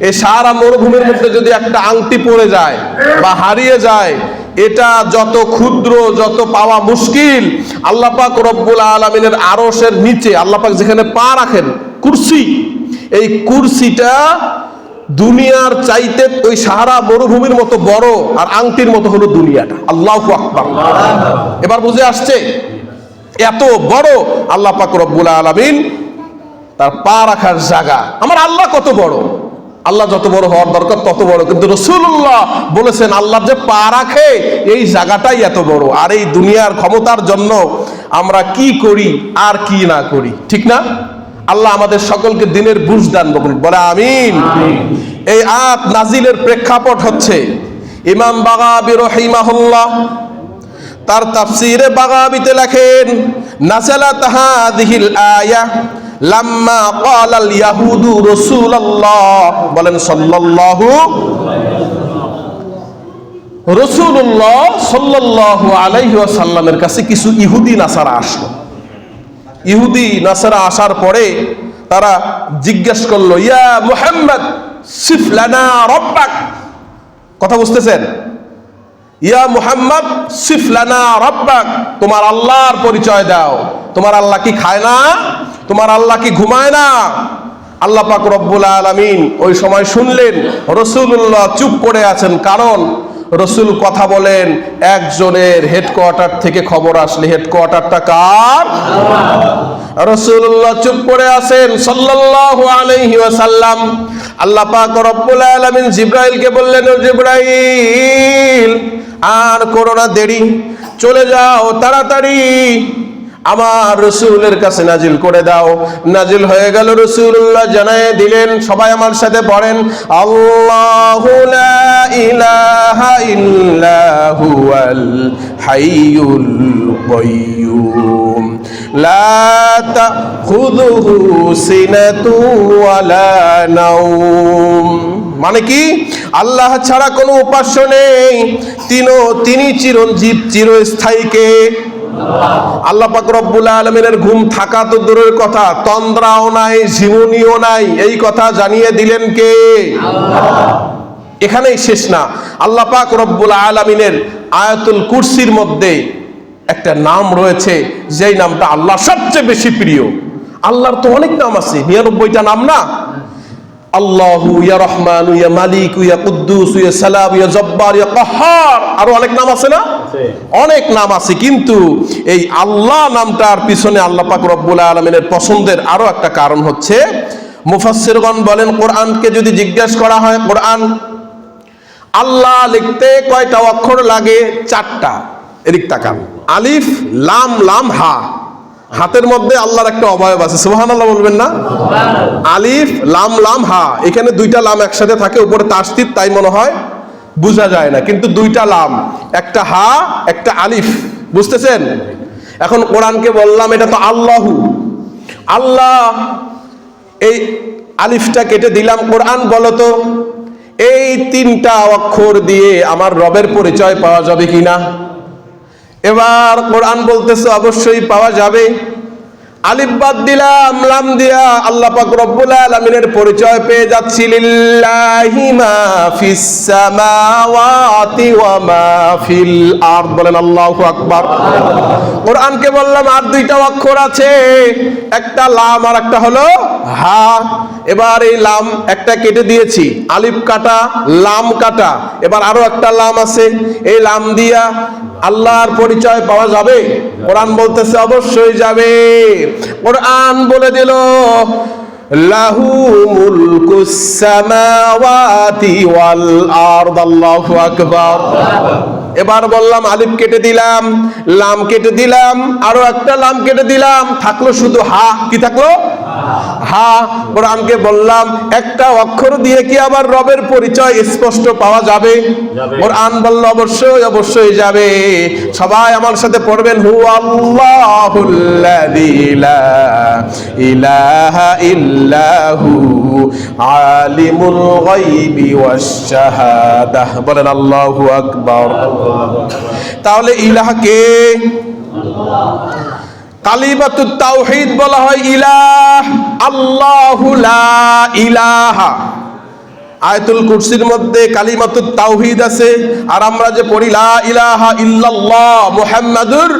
এই সাহারা মরুভূমির মধ্যে যদি একটা আংটি পড়ে যায় বা হারিয়ে যায়, এটা যত ক্ষুদ্র, যত পাওয়া মুশকিল, আল্লাহ পাক রব্বুল আলামিনের আরশের নিচে আল্লাহ পাক যেখানে পা রাখেন, কুরসি, এই কুরসিটা দুনিয়ার চাইতে ওই সাহারা মরুভূমির মতো বড়, আর আংটির মতো হলো দুনিয়াটা। আল্লাহু আকবার। এবার বুঝে আসছে? এত বড় আল্লাহ পাক রব্বুল আলামিন তার পা রাখার জায়গা। আমার আল্লাহ কত বড়, আল্লাহ যত বড় হওয়ার দরকার তত বড়, কিন্তু রাসূলুল্লাহ বলেছেন আল্লাহ যে পা রাখে এই জায়গাটাই এত বড়। আর এই দুনিয়ার ক্ষমতার জন্য আমরা কি করি আর কি না করি, ঠিক না? আল্লাহ আমাদের সকলকে দিনের বুঝ দান করুন, বলে আমিন। এই আয়াত নাজিলের প্রেক্ষাপট হচ্ছে ইমাম বাগাবী রাহিমাহুল্লাহ তার তাফসীরে বাগাবীতে লেখেন, নাযালাত হাযিহিল আয়া লাম্মা ক্বালাল ইয়াহুদু রাসূলুল্লাহ, বলেন রাসূলুল্লাহ সাল্লাল্লাহু আলাইহি ওয়াসাল্লামের কাছে কিছু ইহুদি নাসারা আসলো। ইহুদি নাসারা আসার পরে তারা জিজ্ঞেস করলো, ইয়া মুহাম্মদ সিফ লানা রাব্বাক। কথা বুঝতেছেন? ইয়া মুহাম্মদ সিফ লানা রাব্বাক, তোমার আল্লাহর পরিচয় দাও। তোমার আল্লাহ কি খায় না? তোমার আল্লাহ কি ঘুমায় না? আল্লাহ পাক রব্বুল আলামিন ওই সময় শুনলেন রাসূলুল্লাহ চুপ করে আছেন, কারণ রসুল কথা বলেন একজনের হেডকোয়ার্টার থেকে খবর আসলে হেডকোয়ার্টারটা কার? রাসূলুল্লাহ চুপ করে আছেন সাল্লাল্লাহু আলাইহি ওয়াসাল্লাম। আল্লাহ পাক রব্বুল আলামিন জিবরাইলকে বললেন, ও জিবরাইল, আর করো না দেরি, চলে যাও তাড়াতাড়ি আমার রসুলের কাছে নাজিল করে দাও। নাজিল হয়ে গেল, রাসূলুল্লাহ জানায়ে দিলেন, সবাই আমার সাথে পড়েন, আল্লাহু লা ইলাহা ইল্লা হুয়াল হাইয়ুল কাইয়্যুম লা তাখুযুহু সিনাতু ওয়ালা নাওম। মানে কি? আল্লাহ ছাড়া কোনো উপাস্য নেই, তিনি চিরঞ্জীব, চিরস্থায়ীকে। আল্লাহ পাক রব্বুল আলামিনের ঘুম থাকা তো দূরের কথা, তন্দ্রাও নাই, ঝিমুনিও নাই, এই কথা জানিয়ে দিলেন কে? আল্লাহ। এখানেই শেষ না, আল্লাহ পাক রব্বুল আলামিনের আয়াতুল কুরসির মধ্যে একটা নাম রয়েছে, যেই নামটা আল্লাহ সবচেয়ে বেশি প্রিয়। আল্লাহর তো অনেক নাম আছে, 99টা নাম না? আল্লাহু, ইয়া রহমান, ইয়া মালিক, ইয়া কুদ্দুস, ইয়া সালাম, ইয়া জব্বার, ইয়া কাহ্হার, আরো অনেক নাম আছে না? অনেক নাম আছে, কিন্তু এই আল্লাহ নামটার পিছনে আল্লাহ পাক রব্বুল আলামিনের পছন্দের আরো একটা কারণ হচ্ছে, মুফাসসিরগণ বলেন, কোরআনকে যদি জিজ্ঞেস করা হয়, কোরআন আল্লাহ লিখতে কয়টা অক্ষর লাগে? 4টা। এদিক তাকান, আলিফ লাম লাম হা। হাতের মধ্যে আল্লাহর একটা অবয়ব আছে, সুবহানাল্লাহ বলবেন না? আলিফ লাম লাম হা, এখানে 2টা লাম একসাথে থাকে, উপরে তাসদীদ, তাই মনে হয় বোঝা যায় না, কিন্তু 2টা লাম, একটা হা একটা আলিফ, বুঝতেছেন? এখন কোরআনকে বললাম এটা তো আল্লাহু, আল্লাহ, এই আলিফটা কেটে দিলাম, কোরআন বলো তো এই 3টা অক্ষর দিয়ে আমার রবের পরিচয় পাওয়া যাবে কিনা? এবার কোরআন বলতেছে অবশ্যই পাওয়া যাবে। আলিফ বাদ দিলাম, লাম দিয়া আল্লাহ পাক রব্বুল আলামিনের পরিচয় পেয়ে যাচ্ছি। লিল্লাহি মা ফিস সামাওয়াতি ওয়া মা ফিল আরদ। বলেন আল্লাহু আকবার। কোরআনকে বললাম আর দুইটা অক্ষর আছে, একটা লাম আর একটা হলো হা। এবার এই লাম একটা কেটে দিয়েছি, আলিফ কাটা, লাম কাটা, এবার আরো একটা লাম আছে, এই লাম দিয়া আল্লাহর পরিচয় পাওয়া যাবে? কোরআন বলতেছে অবশ্যই যাবে। কোরআন বলে দিল লাহু মুলকুস সামাওয়াতি ওয়াল আরদ। আল্লাহু আকবার। এবার বললাম আলিফ কেটে দিলাম, লাম কেটে দিলাম, আরো একটা লাম কেটে দিলাম, থাকলো শুধু হা। কি থাকলো? হা। কোরআনকে বললাম একটা অক্ষর দিয়ে কি আবার রবের পরিচয় স্পষ্ট পাওয়া যাবে? কোরআন বলল অবশ্যই অবশ্যই যাবে। সবাই আমার সাথে পড়বেন হু আল্লাহুল্লাযী লা ইলাহা ইল্লাহু আলিমুল গায়বি ওয়াশ শাহাদাহ। বলেন আল্লাহু আকবার। তাহলে ইলাহা কে? কালিমাতুত তাওহীদ বলা হয় ইলাহ, আল্লাহু লা ইলাহা। আয়াতুল কুরসির মধ্যে কালিমাতুত তাওহীদ আছে, আর আমরা যে পড়ি লা ইলাহা ইল্লাল্লাহ মুহাম্মাদুর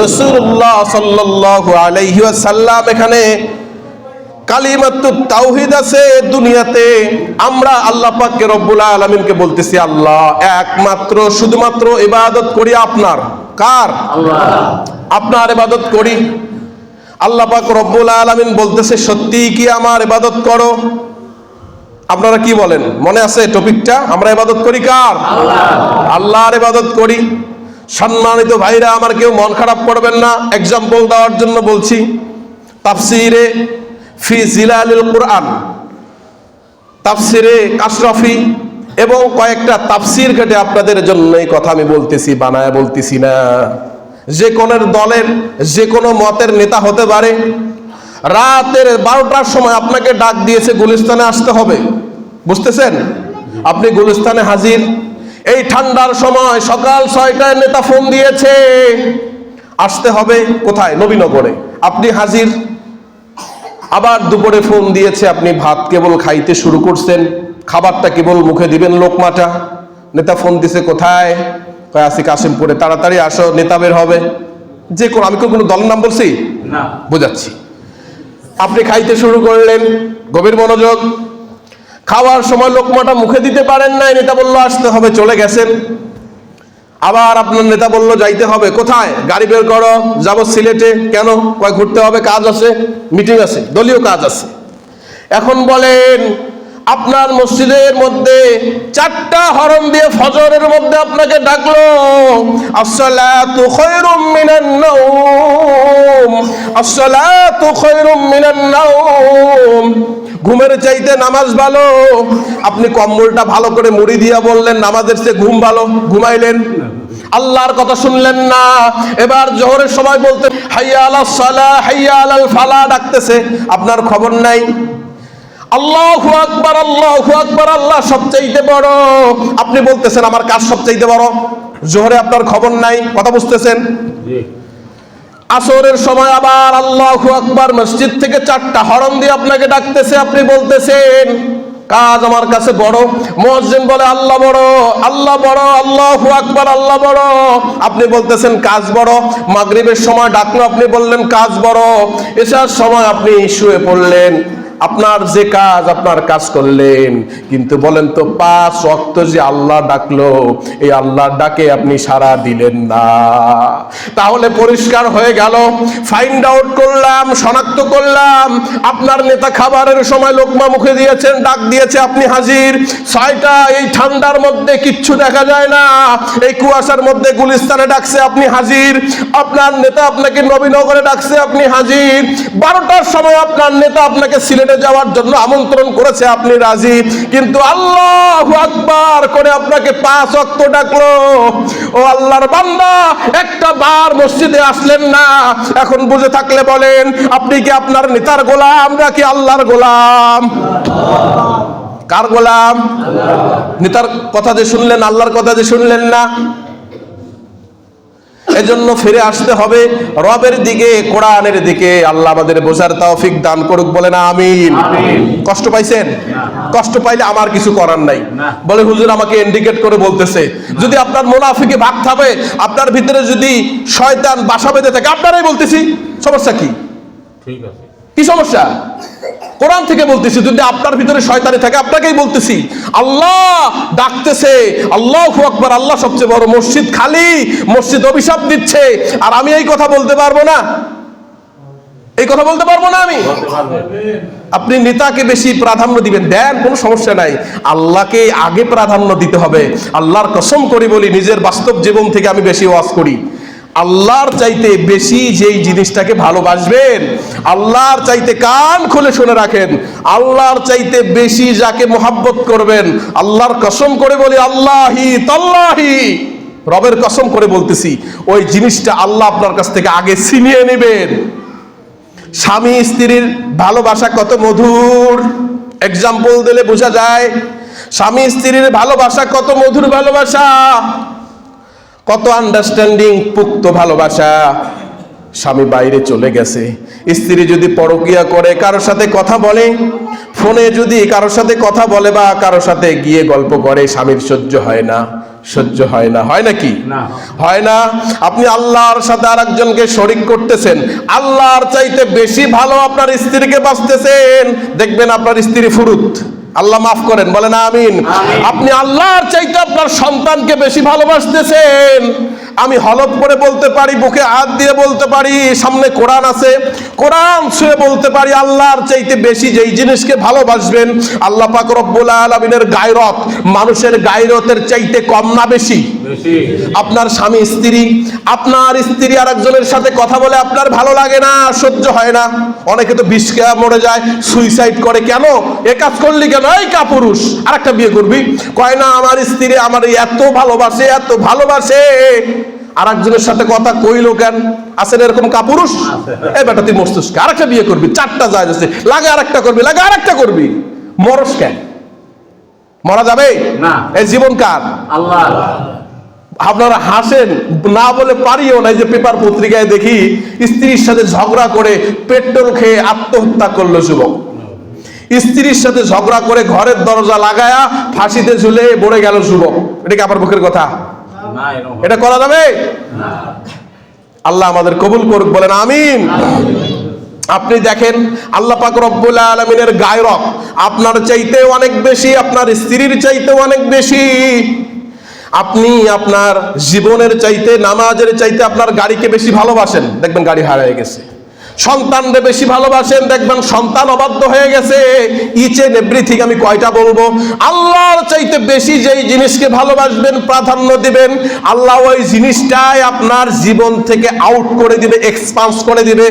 রাসূলুল্লাহ সাল্লাল্লাহু আলাইহি ওয়াসাল্লাম, এখানে কালিমাতুত তাওহীদ আছে। দুনিয়াতে আমরা আল্লাহ পাককে রব্বুল আলামিনকে বলতেছি আল্লাহ, একমাত্র শুধুমাত্র ইবাদত করি আপনার। কার? আল্লাহ। আপনার ইবাদত করি। আল্লাহ পাক রব্বুল আলামিন বলতেছে সত্যি কি আমার ইবাদত করো? আপনারা কি বলেন? মনে আছে টপিকটা? আমরা ইবাদত করি কার? আল্লাহ। আল্লাহর ইবাদত করি। সম্মানিত ভাইরা আমার, কেউ মন খারাপ করবেন না, এক্সাম্পল দেওয়ার জন্য বলছি। তাফসিরে ফি জিলালিল কোরআন, তাফসিরে কাশরাফি এবং কয়েকটা তাফসির ঘেটে আপনাদের জন্য এই কথা আমি বলতেছি, বানায় বলতেছি না। যে কোন দলের যে কোনো মতের নেতা হতে পারে, রাতের 12টার সময় আপনাকে ডাক দিয়েছে গুলিস্তানে আসতে হবে, বুঝতেছেন? আপনি গুলিস্তানে হাজির। এই ঠান্ডার সময় সকাল 6টায় নেতা ফোন দিয়েছে আসতে হবে কোথায়? নবীনগরে। আপনি হাজির। আবার দুপুরে ফোন দিয়েছে, আপনি ভাত কেবল খাইতে শুরু করছেন, খাবারটা কেবল মুখে দিবেন লোকমাটা। নেতা ফোন দিছে কোথায়? কয় আছি কাশিমপুরে। তাড়াতাড়ি আসো, নেতা বের হবে। যে কোনো, আমি কোনো দলের নাম বলছি না, বোঝাচ্ছি। আপনি খাইতে শুরু করলেন, গভীর মনোযোগ। খাওয়ার সময় লোকমাটা মুখে দিতে পারেন নাই, নেতা বলল আসতে হবে, চলে গেছেন। আবার আপনার নেতা বলল যাইতে হবে, কোথায়? গাড়ি বের করো, যাবো সিলেটে। কেন? কয় ঘুরতে হবে, কাজ আছে, মিটিং আছে, দলীয় কাজ আছে। এখন বলেন আপনার মসজিদের মধ্যে 4টা হরন দিয়ে ফজরের মধ্যে আপনাকে ডাকলো, আসসালাতু খায়রুম মিনান নাওম, আসসালাতু খায়রুম মিনান নাওম। ঘুমের চাইতে নামাজ ভালো। আপনি কম্বলটা ভালো করে মুড়ি দিয়া বললেন নামাজের চেয়ে ঘুম ভালো, ঘুমাইলেন। আল্লাহর কথা শুনলেন না। এবার জোহরের সময় বলতে হাইয়া আলাস সালাহ, হাইয়া আলাল ফালাহ ডাকতেছে, আপনার খবর নাই। আল্লাহু আকবার, আল্লাহু আকবার, আল্লাহ সবচাইতে বড়। আপনি বলতেছেন আমার কাজ সবচাইতে বড়। জোহরে আপনার খবর নাই, কথা বুঝতেছেন? আসরের সময় আবার আল্লাহু আকবার, মসজিদ থেকে 4টা হরন দিয়ে আপনাকে ডাকতেছে, আপনি বলতেছেন কাজ আমার কাছে বড়। মুয়াজ্জিন বলে আল্লাহ বড়, আল্লাহ বড়, আল্লাহু আকবার, আল্লাহ বড়। আপনি বলতেছেন কাজ বড়। মাগরিবের সময় ডাকলো, আপনি বললেন কাজ বড়। এশার সময় আপনি শুয়ে পড়লেন, আপনার যে কাজ আপনার কাজ করলেন। কিন্তু বলেন তো 5 ওয়াক্ত যে আল্লাহ ডাকলো, এই আল্লাহর ডাকে আপনি সাড়া দিলেন না। তাহলে পরিষ্কার হয়ে গেল, ফাইন্ড আউট করলাম, শনাক্ত করলাম, আপনার নেতা খাবারের সময় লোকমা মুখে দিয়েছেন, ডাক দিয়েছে, আপনি হাজির। 6টা এই ঠান্ডার মধ্যে কিচ্ছু দেখা যায় না, এই কুয়াশার মধ্যে গুলিস্তানে ডাকছে, আপনি হাজির। আপনার নেতা আপনাকে নবীনগরে ডাকছে, আপনি হাজির। 12টার সময় আপনার নেতা আপনাকে সিলেটে যাওয়ার জন্য আমন্ত্রণ করেছে, আপনি রাজি। কিন্তু আল্লাহু আকবার করে আপনাকে 5 ওয়াক্ত ডাকলো। ও আল্লাহর বান্দা, একটা বার মসজিদে আসলেন না। এখন বুঝে থাকলে বলেন আপনি কি আপনার নেতার গোলাম নাকি আল্লাহর গোলাম? কার গোলাম? নেতার কথা যে শুনলেন, আল্লাহর কথা যে শুনলেন না। এজন্য ফিরে আসতে হবে রবের দিকে, কোরআনের দিকে। আল্লাহ আমাদের বোঝার তৌফিক দান করুক, বলেন আমিন। কষ্ট পাইছেন? কষ্ট পাইলে আমার কিছু করার নাই। বলে হুজুর আমাকে ইন্ডিকেট করে বলতেছে। যদি আপনার মুনাফিকে ভাগ থাকে, আপনার ভিতরে যদি শয়তান বাসা বেঁধে থাকে, আপনারাই বলতেছি, সমস্যা কি? ঠিক আছে, কি সমস্যা? কোরআন থেকে বলতেছি, যদি আপনার ভিতরে শয়তানি থাকে আপনাকেই বলতেছি। আল্লাহ ডাকতেছে, আল্লাহু আকবার, আল্লাহ সবচেয়ে বড়, মসজিদ খালি, মসজিদ অভিশাপ দিচ্ছে, আর আমি এই কথা বলতে পারবো না? এই কথা বলতে পারবো না আমি? আপনি নেতাকে বেশি প্রাধান্য দিবেন, দেন, কোনো সমস্যা নাই। আল্লাহকে আগে প্রাধান্য দিতে হবে। আল্লাহর কসম করে বলি, নিজের বাস্তব জীবন থেকে আমি বেশি ওয়াজ করি। আল্লাহর চাইতে বেশি যেই জিনিসটাকে ভালোবাসবেন, আল্লাহর চাইতে কান খুলে শুনে রাখেন, আল্লাহর চাইতে বেশি যাকে মোহাব্বত করবেন, আল্লাহর কসম করে বলি, আল্লাহি তাল্লাহি, রবের কসম করে বলতেছি, ওই জিনিসটা আল্লাহ আপনার কাছ থেকে আগে ছিনিয়ে নেবেন। স্বামী স্ত্রীর ভালোবাসা কত মধুর, এক্সাম্পল দিলে বোঝা যায়। স্বামী স্ত্রীর ভালোবাসা কত মধুর ভালোবাসা, কত আন্ডারস্ট্যান্ডিং, পুক্ত ভালোবাসা। স্বামী বাইরে চলে গেছে, স্ত্রী যদি পরকিয়া করে, কারোর সাথে কথা বলে, ফোনে যদি কারোর সাথে কথা বলে বা কারোর সাথে গিয়ে গল্প করে, স্বামীর সহ্য হয় না, সহ্য হয় না, হয় নাকি? হয় না? আপনি আল্লাহর সাথে আর একজনকে শরীক করতেছেন, আল্লাহর চাইতে বেশি ভালো আপনার স্ত্রীকে বাঁচতেছেন, দেখবেন আপনার স্ত্রী ফুরুত। আল্লাহ মাফ করেন, বলেন আমিন। আপনি আল্লাহর চাইতে আপনার সন্তানকে বেশি ভালোবাসতেছেন। আমি হলফ করে বলতে পারি, বুকে হাত দিয়ে বলতে পারি, সামনে কোরআন আছে, কোরআন ছুঁয়ে বলতে পারি, আল্লাহর চাইতে বেশি যেই জিনিসকে ভালোবাসবেন, আল্লাহ পাক রব্বুল আলামিনের গায়রত মানুষের গায়রতের চাইতে কম না বেশি? আপনার স্বামী স্ত্রী, আপনার স্ত্রী আর একজনের সাথে কথা বলে আপনার ভালো লাগে না, সহ্য হয় না, অনেকে তো বিষ খেয়ে মরে যায়, সুইসাইড করে। কেন? এ কাজ করলি কেন? এই কাপুরুষ, আর একটা বিয়ে করবি? কয় না, আমার স্ত্রী আমার এত ভালোবাসে, এত ভালোবাসে, আর একজনের সাথে কথা কইলো কেন? আছেন এরকম কাপুরুষ? এই বেটা তুই মস্তিষ্ক, আর একটা বিয়ে করবি, চারটা যায় আছে, লাগে আর একটা করবি, লাগে আর একটা করবি, মরস কেন? মরা যাবে না, এই জীবন কার? আল্লাহ। আপনারা হাসেন না বলে পারিও না, যে পেপার পত্রিকায় দেখি স্ত্রীর সাথে ঝগড়া করে পেট্রোল খেয়ে আত্মহত্যা করলো যুবক। স্ত্রীর সাথে ঝগড়া করে ঘরের দরজা লাগায়া ফাঁসিতে ঝুলে পড়ে গেল যুবক। এটা কি আমার মুখের কথা? এটা করা যাবে? আল্লাহ আমাদের কবুল করুক, বলেন আমিন। আপনি দেখেন, আল্লাহ পাক রব্বুল আলামিনের গায়রত আপনার চাইতে অনেক বেশি, আপনার স্ত্রীর চাইতে অনেক বেশি। আপনি আপনার জীবনের চাইতে, নামাজের চাইতে আপনার গাড়িকে বেশি ভালোবাসেন, দেখবেন গাড়ি হারিয়ে গেছে। সন্তানরে বেশি ভালোবাসেন, দেখবেন সন্তান অবাধ্য হয়ে গেছে। ইচ এন্ড এভরিথিং আমি কয়টা বলবো? আল্লাহর চাইতে বেশি যেই জিনিসকে ভালোবাসবেন, প্রাধান্য দিবেন, আল্লাহ ওই জিনিসটাই আপনার জীবন থেকে আউট করে দিবে, এক্সপান্স করে দিবে।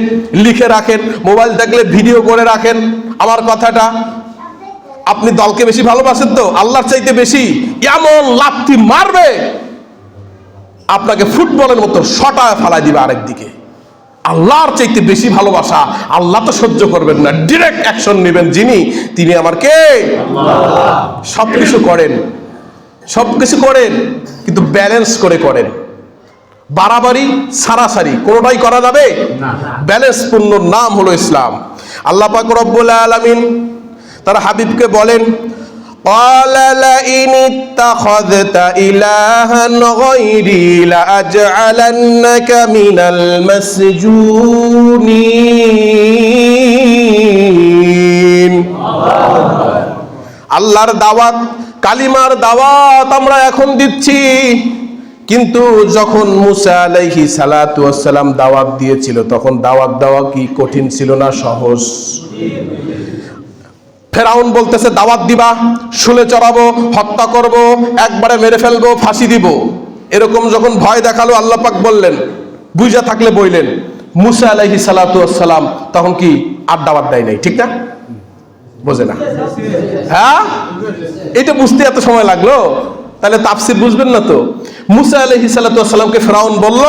লিখে রাখেন, মোবাইল থাকলে ভিডিও করে রাখেন আমার কথাটা। আপনি দলকে বেশি ভালোবাসেন তো আল্লাহর চাইতে বেশি, এমন লাথি মারবে আপনাকে ফুটবলের মতো শটায় ফেলাই দিবে আরেক দিকে। আল্লাহর চাইতে বেশি ভালোবাসা, আল্লাহ তো সহ্য করবেন না, ডিরেক্ট অ্যাকশন নেবেন যিনি, তিনি আমার কে? আল্লাহ। সবকিছু করেন, সবকিছু করেন, কিন্তু ব্যালেন্স করে করেন। বাড়াবাড়ি, সারাসারি কোনোটাই করা যাবে না। ব্যালেন্স পূর্ণ নাম হলো ইসলাম। আল্লাহ পাক রব্বুল আলামিন তার হাবিবকে বলেন, قال لئن اتخذت إلها غيري لأجعلنك من المسجونين। আল্লাহর দাওয়াত, কালিমার দাওয়াত আমরা এখন দিচ্ছি, কিন্তু যখন মুসা আলাইহিস সালাতু ওয়াস সালাম দাওয়াত দিয়েছিল, তখন দাওয়াত দেওয়া কি কঠিন ছিল না সহজ? ফেরাউন বলতেছে দাওয়াত দিবা, শুলে চড়াবো, হত্যা করব, একবারে মেরে ফেলবো, ফাঁসি দিব। এরকম যখন ভয় দেখালো, আল্লাহ পাক বললেন, বুঝা থাকলে বইলেন, মুসা আলাইহিস সালাতু ওয়াস সালাম তখন কি আর দাওয়াত দেয় নাই? ঠিক না? বোঝে না? হ্যাঁ, এটা বুঝতে এত সময় লাগলো, তাহলে তাফসীর বুঝবেন না তো। মুসা আলাইহিস সালাতু ওয়াস সালামকে ফেরাউন বলল,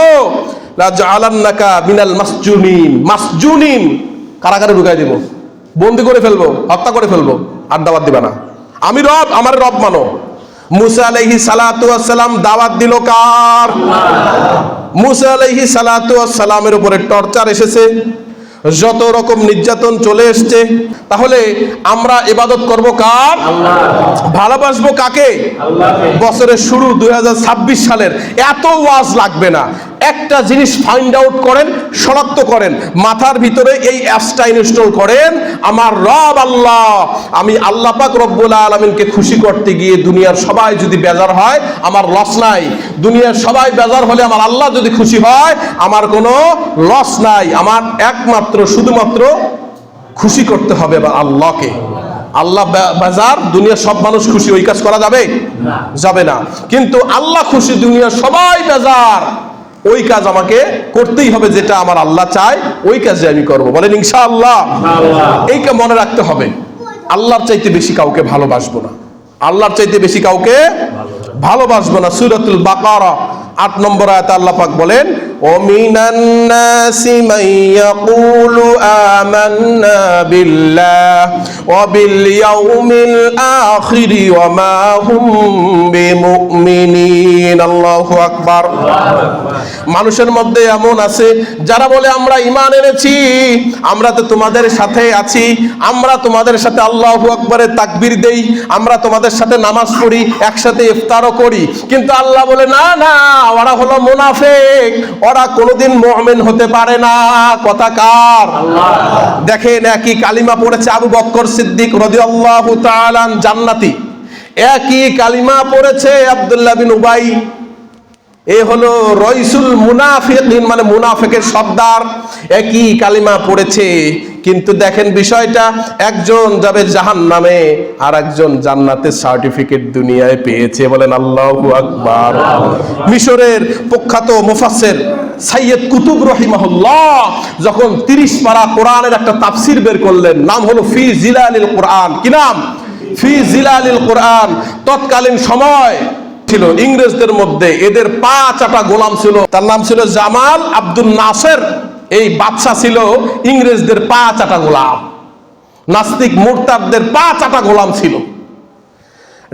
লা জাআলান্নাকা মিনাল মাসজুনিন, মাসজুনিন, কারাগারে ঢুকাই দেব, বন্দি করে ফেলবো, হত্যা করে ফেলবো, আর দাওয়াত দিবা না। আমি রব, আমার রব মানো। মুসা আলাইহিস সালাতু ওয়াস সালাম দাওয়াত দিল কার? মুসা আলাইহিস সালাতু ওয়াস সালামের উপরে টর্চার এসেছে, যত রকম নির্যাতন চলে এসছে। তাহলে আমরা ইবাদত করব কার? ভালোবাসবো কাকে? বছরের শুরু 2026 সালের এত ওয়াজ লাগবে না। একটা জিনিস ফাইন্ড আউট করেন, শনাক্ত করেন, মাথার ভিতরে এই অ্যাপসটা ইনস্টল করেন। আমার রব আল্লাহ, আমি আল্লাহ পাক রব্বুল আলামিনকে খুশি করতে গিয়ে দুনিয়ার সবাই যদি বেজার হয় আমার লস নাই। দুনিয়ার সবাই বেজার হলে আমার আল্লাহ যদি খুশি হয় আমার কোনো লস নাই। আমার একমাত্র শুধুমাত্র খুশি করতে হবে আল্লাহকে। আল্লাহ বেজার, দুনিয়ার সব মানুষ খুশি, ওই কাজ করা যাবে? যাবে না। কিন্তু আল্লাহ খুশি, দুনিয়ার সবাই বেজার, ওই কাজ আমাকে করতেই হবে, যেটা আমার আল্লাহ চায় ওই কাজে আমি করব। বলেন ইনশাআল্লাহ। এইটা মনে রাখতে হবে। আল্লাহর চাইতে বেশি কাউকে ভালোবাসবো না, আল্লাহর চাইতে বেশি কাউকে ভালোবাসবো না। সূরাতুল বাকারা 8 নম্বর আয়াতে আল্লাহ পাক বলেন, ওমিনান নাসি মান ইয়াকুলু আমান্না বিল্লাহি ওয়া বিল ইয়াউমিল আখির ওয়া মা হুম বিমুমিনিন। আল্লাহু আকবার। মানুষের মধ্যে এমন আছে যারা বলে আমরা ঈমান এনেছি, আমরা তো তোমাদের সাথে আছি, আমরা তোমাদের সাথে আল্লাহু আকবারের তাকবীর দেই, আমরা তোমাদের সাথে নামাজ পড়ি, একসাথে ইফতারও করি। কিন্তু আল্লাহ বলে না না, ওরা হলো মুনাফিক, ওরা কোনোদিন মুমিন হতে পারে না। কথা কার? আল্লাহ। দেখেন, একই কালিমা পড়েছে আবু বকর সিদ্দিক রাদিয়াল্লাহু তাআলা জান্নাতি, একই কালিমা পড়েছে আব্দুল্লাহ বিন উবাই। এ হলো রইসুল মুনাফিকিন, মানে মুনাফিকের সর্দার। একই কালিমা পড়েছে, কিন্তু দেখেন বিষয়টা, একজন যাবে জাহান্নামে আর একজন জান্নাতের সার্টিফিকেট দুনিয়ায় পেয়েছে। বলেন আল্লাহু আকবার। মিশরের প্রখ্যাত মুফাসসির সাইয়্যিদ কুতুব রাহিমাহুল্লাহ যখন 30 পারা কোরআনের একটা তাফসীর বের করলেন, নাম হলো ফি জিলালিল কোরআন। কি নাম? ফি জিলালিল কোরআন। তৎকালীন সময় ছিল ইংরেজদের মধ্যে, এদের 5টা গোলাম ছিল, তার নাম ছিল জামাল আব্দুল নাসের। এই বাদশা ছিল ইংরেজদের 5টা গোলাম, নাস্তিক মুরতাদদের 5টা গোলাম ছিল।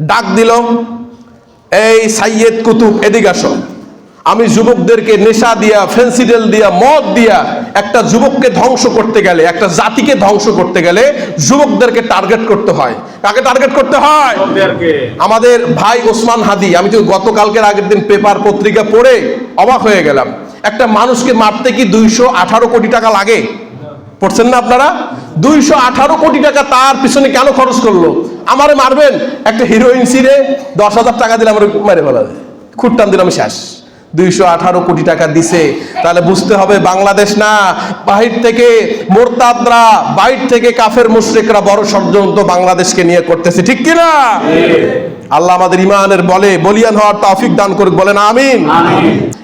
ডাক দিল, এই সাইয়্যিদ কুতুব এদিকে আসো। আমি যুবকদেরকে নেশা দিয়া, ফেন্সিডেল দিয়া, মদ দিয়া একটা যুবককে ধ্বংস করতে গেলে, একটা জাতিকে ধ্বংস করতে গেলে যুবকদেরকে টার্গেট করতে হয়। কাকে টার্গেট করতে হয়? আমাদের ভাই ওসমান হাদি। আমি তো গতকালকের আগের দিন পেপার পত্রিকা পড়ে অবাক হয়ে গেলাম। একটা মানুষকে মারতে কি 218 কোটি টাকা লাগে? পড়ছেন না আপনারা? 218 কোটি টাকা তার পিছনে কেন খরচ করলো? আমারে মারবেন, একটা হিরোইন সিরে 10,000 টাকা দিলে আমার মেরে ফেলা, খুঁটটান দিলাম, শেষ। 218 কোটি টাকা দিছে, তাহলে বুঝতে হবে বাংলাদেশ না, বাহির থেকে মোরতাদরা, বাইর থেকে কাফের মুশরিকরা বড় ষড়যন্ত্র বাংলাদেশকে নিয়ে করতেছে। ঠিক কি না? আল্লাহ আমাদের ইমানের বলে বলিয়ান হওয়ার তৌফিক দান করুক। বলেন আমিন।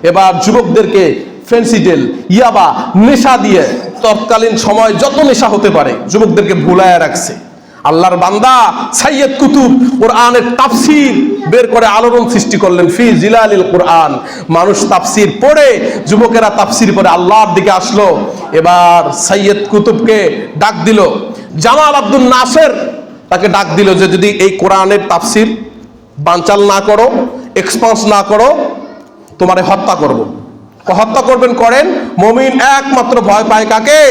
এবার যুবকদেরকে ফেন্সিডেল, ইয়াবা, নেশা দিয়ে, তৎকালীন সময় যত নেশা হতে পারে যুবকদেরকে ভুলায় রাখছে। আল্লাহর বান্দা সাইয়্যিদ কুতুব কোরআনের তাফসীর বের করে আলোড়ন সৃষ্টি করলেন, ফি জিলালিল কোরআন। মানুষ তাফসীর পড়ে, যুবকেরা তাফসীর পড়ে আল্লাহর দিকে আসলো। এবার সাইয়্যিদ কুতুবকে ডাক দিল জামাল আব্দুল নাসের, তাকে ডাক দিল যে যদি এই কোরআনের তাফসীর বানচাল না করো, এক্সপান্স না করো, তোমারে হত্যা করব। হত্যা করবেন, করেন। মুমিন একমাত্র ভয় পায় কাকে?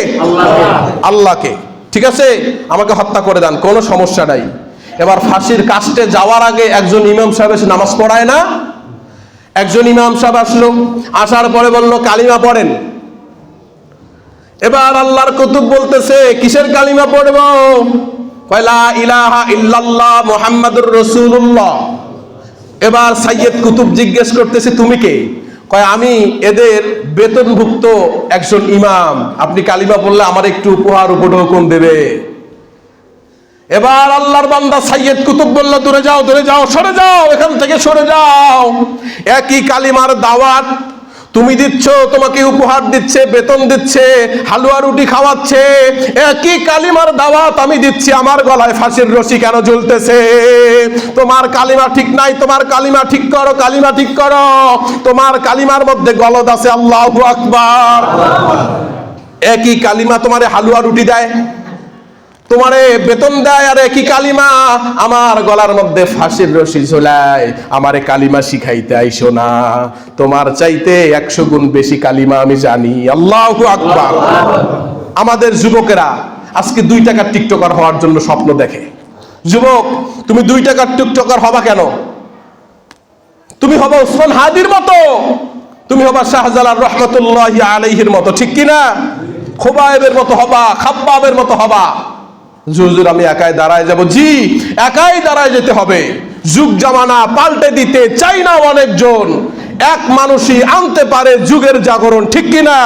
আল্লাহকে। ঠিক আছে, আমাকে হত্যা করে দেন, কোনো সমস্যা নাই। এবার ফাঁসির কাস্টে যাওয়ার আগে একজন ইমাম সাহেব এসে নামাজ পড়ায় না? একজন ইমাম সাহেব আসলো, আসার পরে বলল কালিমা পড়েন। এবার আল্লাহর কুতুব বলতেছে কিসের কালিমা পড়ব? কয় লা ইলাহা ইল্লাল্লাহ মুহাম্মাদুর রাসূলুল্লাহ। এবার সাইয়্যিদ কুতুব জিজ্ঞেস করতেছে তুমি কে? কয় আমি এদের বেতনভুক্ত একজন ইমাম, আপনি কালিমা পড়লে আমার একটু উপহার উপঢৌকন দেবে। এবার আল্লাহর বান্দা সাইয়্যিদ কুতুব বলল দূরে যাও, দূরে যাও, সরে যাও, এখান থেকে সরে যাও। একই কালিমার দাওয়াত তুমি দিচ্ছ, তোমাকে উপহার দিচ্ছে, বেতন দিচ্ছে, হালুয়া রুটি খাওয়াচ্ছে। একই কালিমার দাওয়াত আমি দিচ্ছি, আমার গলায় ফাঁসির রশি কেন ঝুলতেছে? তোমার কালিমা ঠিক নাই, তোমার কালিমা ঠিক করো, কালিমা ঠিক করো। তোমার কালিমার মধ্যে গলদ আছে। আল্লাহু আকবার। একই কালিমা তোমারে হালুয়া রুটি দেয়, তোমারে বেতন দেয় আরে কি কালিমা, আমার গলার মধ্যে ফাঁসির রশি ঝোলায়, আমারে কালিমা শিখাইতে আইসো না, তোমার চাইতে 100 গুণ বেশি কালিমা আমি জানি। আল্লাহু আকবার। আমাদের যুবকেরা আজকে 2 টাকার টিকটকার হওয়ার জন্য স্বপ্ন দেখে। যুবক, তুমি 2 টাকার টিকটকার হবা কেন? তুমি হবা ওসমান হাদির মতো, তুমি হবা শাহজালাল রহমাতুল্লাহি আলাইহির মতো, ঠিক কিনা? খোবায়েবের মতো হবা, খাব্বাবের মতো হবা। হুজুর আমি একাই দাঁড়ায় যাব, জি একাই দাঁড়ায় যেতে হবে। যুগ জামানা পাল্টে দিতে চাই না অনেকজন, এক মানুষই আনতে পারে যুগের জাগরণ, ঠিক কিনা?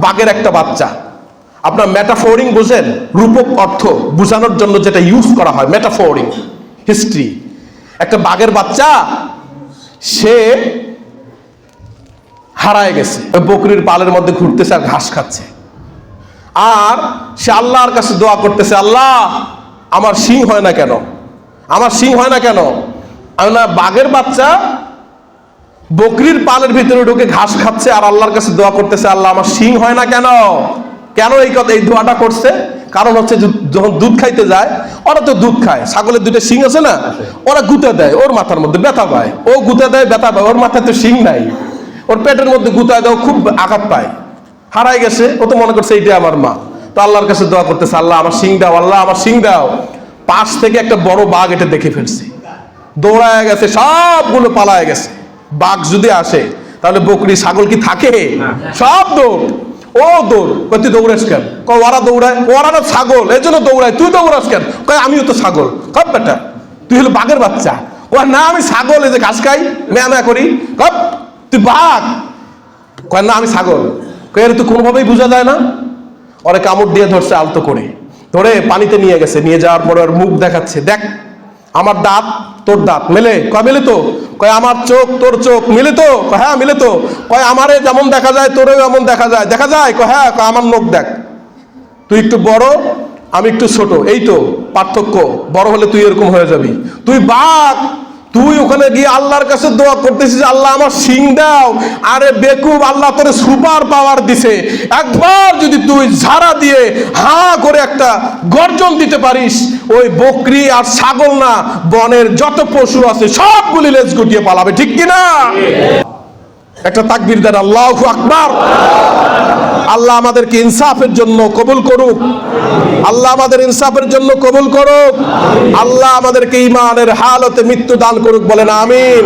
বাঘের একটা বাচ্চা, আপনার মেটাফোরিং বুঝেন? রূপক অর্থ বোঝানোর জন্য যেটা ইউজ করা হয়, মেটাফোরিং হিস্ট্রি। একটা বাঘের বাচ্চা, সে হারায় গেছে, বকরির পালের মধ্যে ঘুরতেছে আর ঘাস খাচ্ছে, আর সে আল্লাহর কাছে দোয়া করতেছে, আল্লাহ আমার শিং হয় না কেন, আমার শিং হয় না কেন? না, বাঘের বাচ্চা বকরির পালের ভিতরে ঢুকে ঘাস খাচ্ছে আর আল্লাহর কাছে দোয়া করতেছে, আল্লাহ আমার শিং হয় না কেন? কেন এই দোয়াটা করছে? কারণ হচ্ছে যখন দুধ খাইতে যায়, ওরা তো দুধ খায়, ছাগলের 2টা শিং আছে না, ওরা গুঁতে দেয়, ওর মাথার মধ্যে ব্যথা পায়, ও গুঁতে দেয় ব্যথা পায়, ওর মাথায় তো শিং নাই, ওর পেটের মধ্যে গুঁতায় দেয়, খুব আঘাত পায়, হারাই গেছে, ও তো মনে করছে এইটা আমার মা। তো আল্লাহর কাছে দোয়া করতেছে, আল্লাহ আমার শিং দাও, আল্লাহ আমার শিং দাও। পাশ থেকে একটা বড় বাঘ এটা দেখে ফেলছে, দৌড়ায় গেছে, সবগুলো পালায় গেছে। বাঘ যদি আসে তাহলে বকরি ছাগল কি থাকে? সব দৌড়, ও দৌড়। তুই দৌড়াস কেন? ওরা দৌড়ায়, ওরা না ছাগল, এই জন্য দৌড়ায়, তুই দৌড়াস কেন? আমিও তো ছাগল। কব বেটা, তুই হলো বাঘের বাচ্চা। ও না, আমি ছাগল, এই যে ঘাস খাই, ম্যামা করি। কব তুই বাঘ? কয় না, আমি ছাগল। এর তো কোনোভাবেই বোঝা যায় না। ওরে কামড় দিয়ে ধরছে আলতো করে, ধরে পানিতে নিয়ে গেছে, নিয়ে যাওয়ার পরে ওর মুখ দেখাচ্ছে, দেখ আমার দাঁত তোর দাঁত মেলে। কয় মেলে তো? কয় আমার চোখ তোর চোখ মিলে তো? হ্যাঁ মিলে তো। কয় আমারে যেমন দেখা যায় তোরেও এমন দেখা যায়। দেখা যায়? কয় হ্যাঁ। কয় আমার নখ দেখ, তুই একটু বড় আমি একটু ছোট, এই তো পার্থক্য, বড় হলে তুই এরকম হয়ে যাবি। তুই বাঘ, তুই ওখানে গিয়ে আল্লাহর কাছে দোয়া করতেছিস, আল্লাহ আমার শিং দাও। আরে বেকুব, আল্লাহ তোরে সুপার পাওয়ার দিছে, একবার যদি তুই ঝাড়া দিয়ে হা করে একটা গর্জন দিতে পারিস, ওই বকরি আর ছাগল না, বনের যত পশু আছে সবগুলি লেজ গুটিয়ে পালাবে, ঠিক কিনা? একটা তাকবীর দেন, আল্লাহু আকবার। আল্লাহ আমাদেরকে ইনসাফের জন্য কবুল করুক, আল্লাহ আমাদের ইনসাফের জন্য কবুল করুক, আল্লাহ আমাদেরকে ঈমানের হালতে মৃত্যু দান করুক, বলেন আমিন।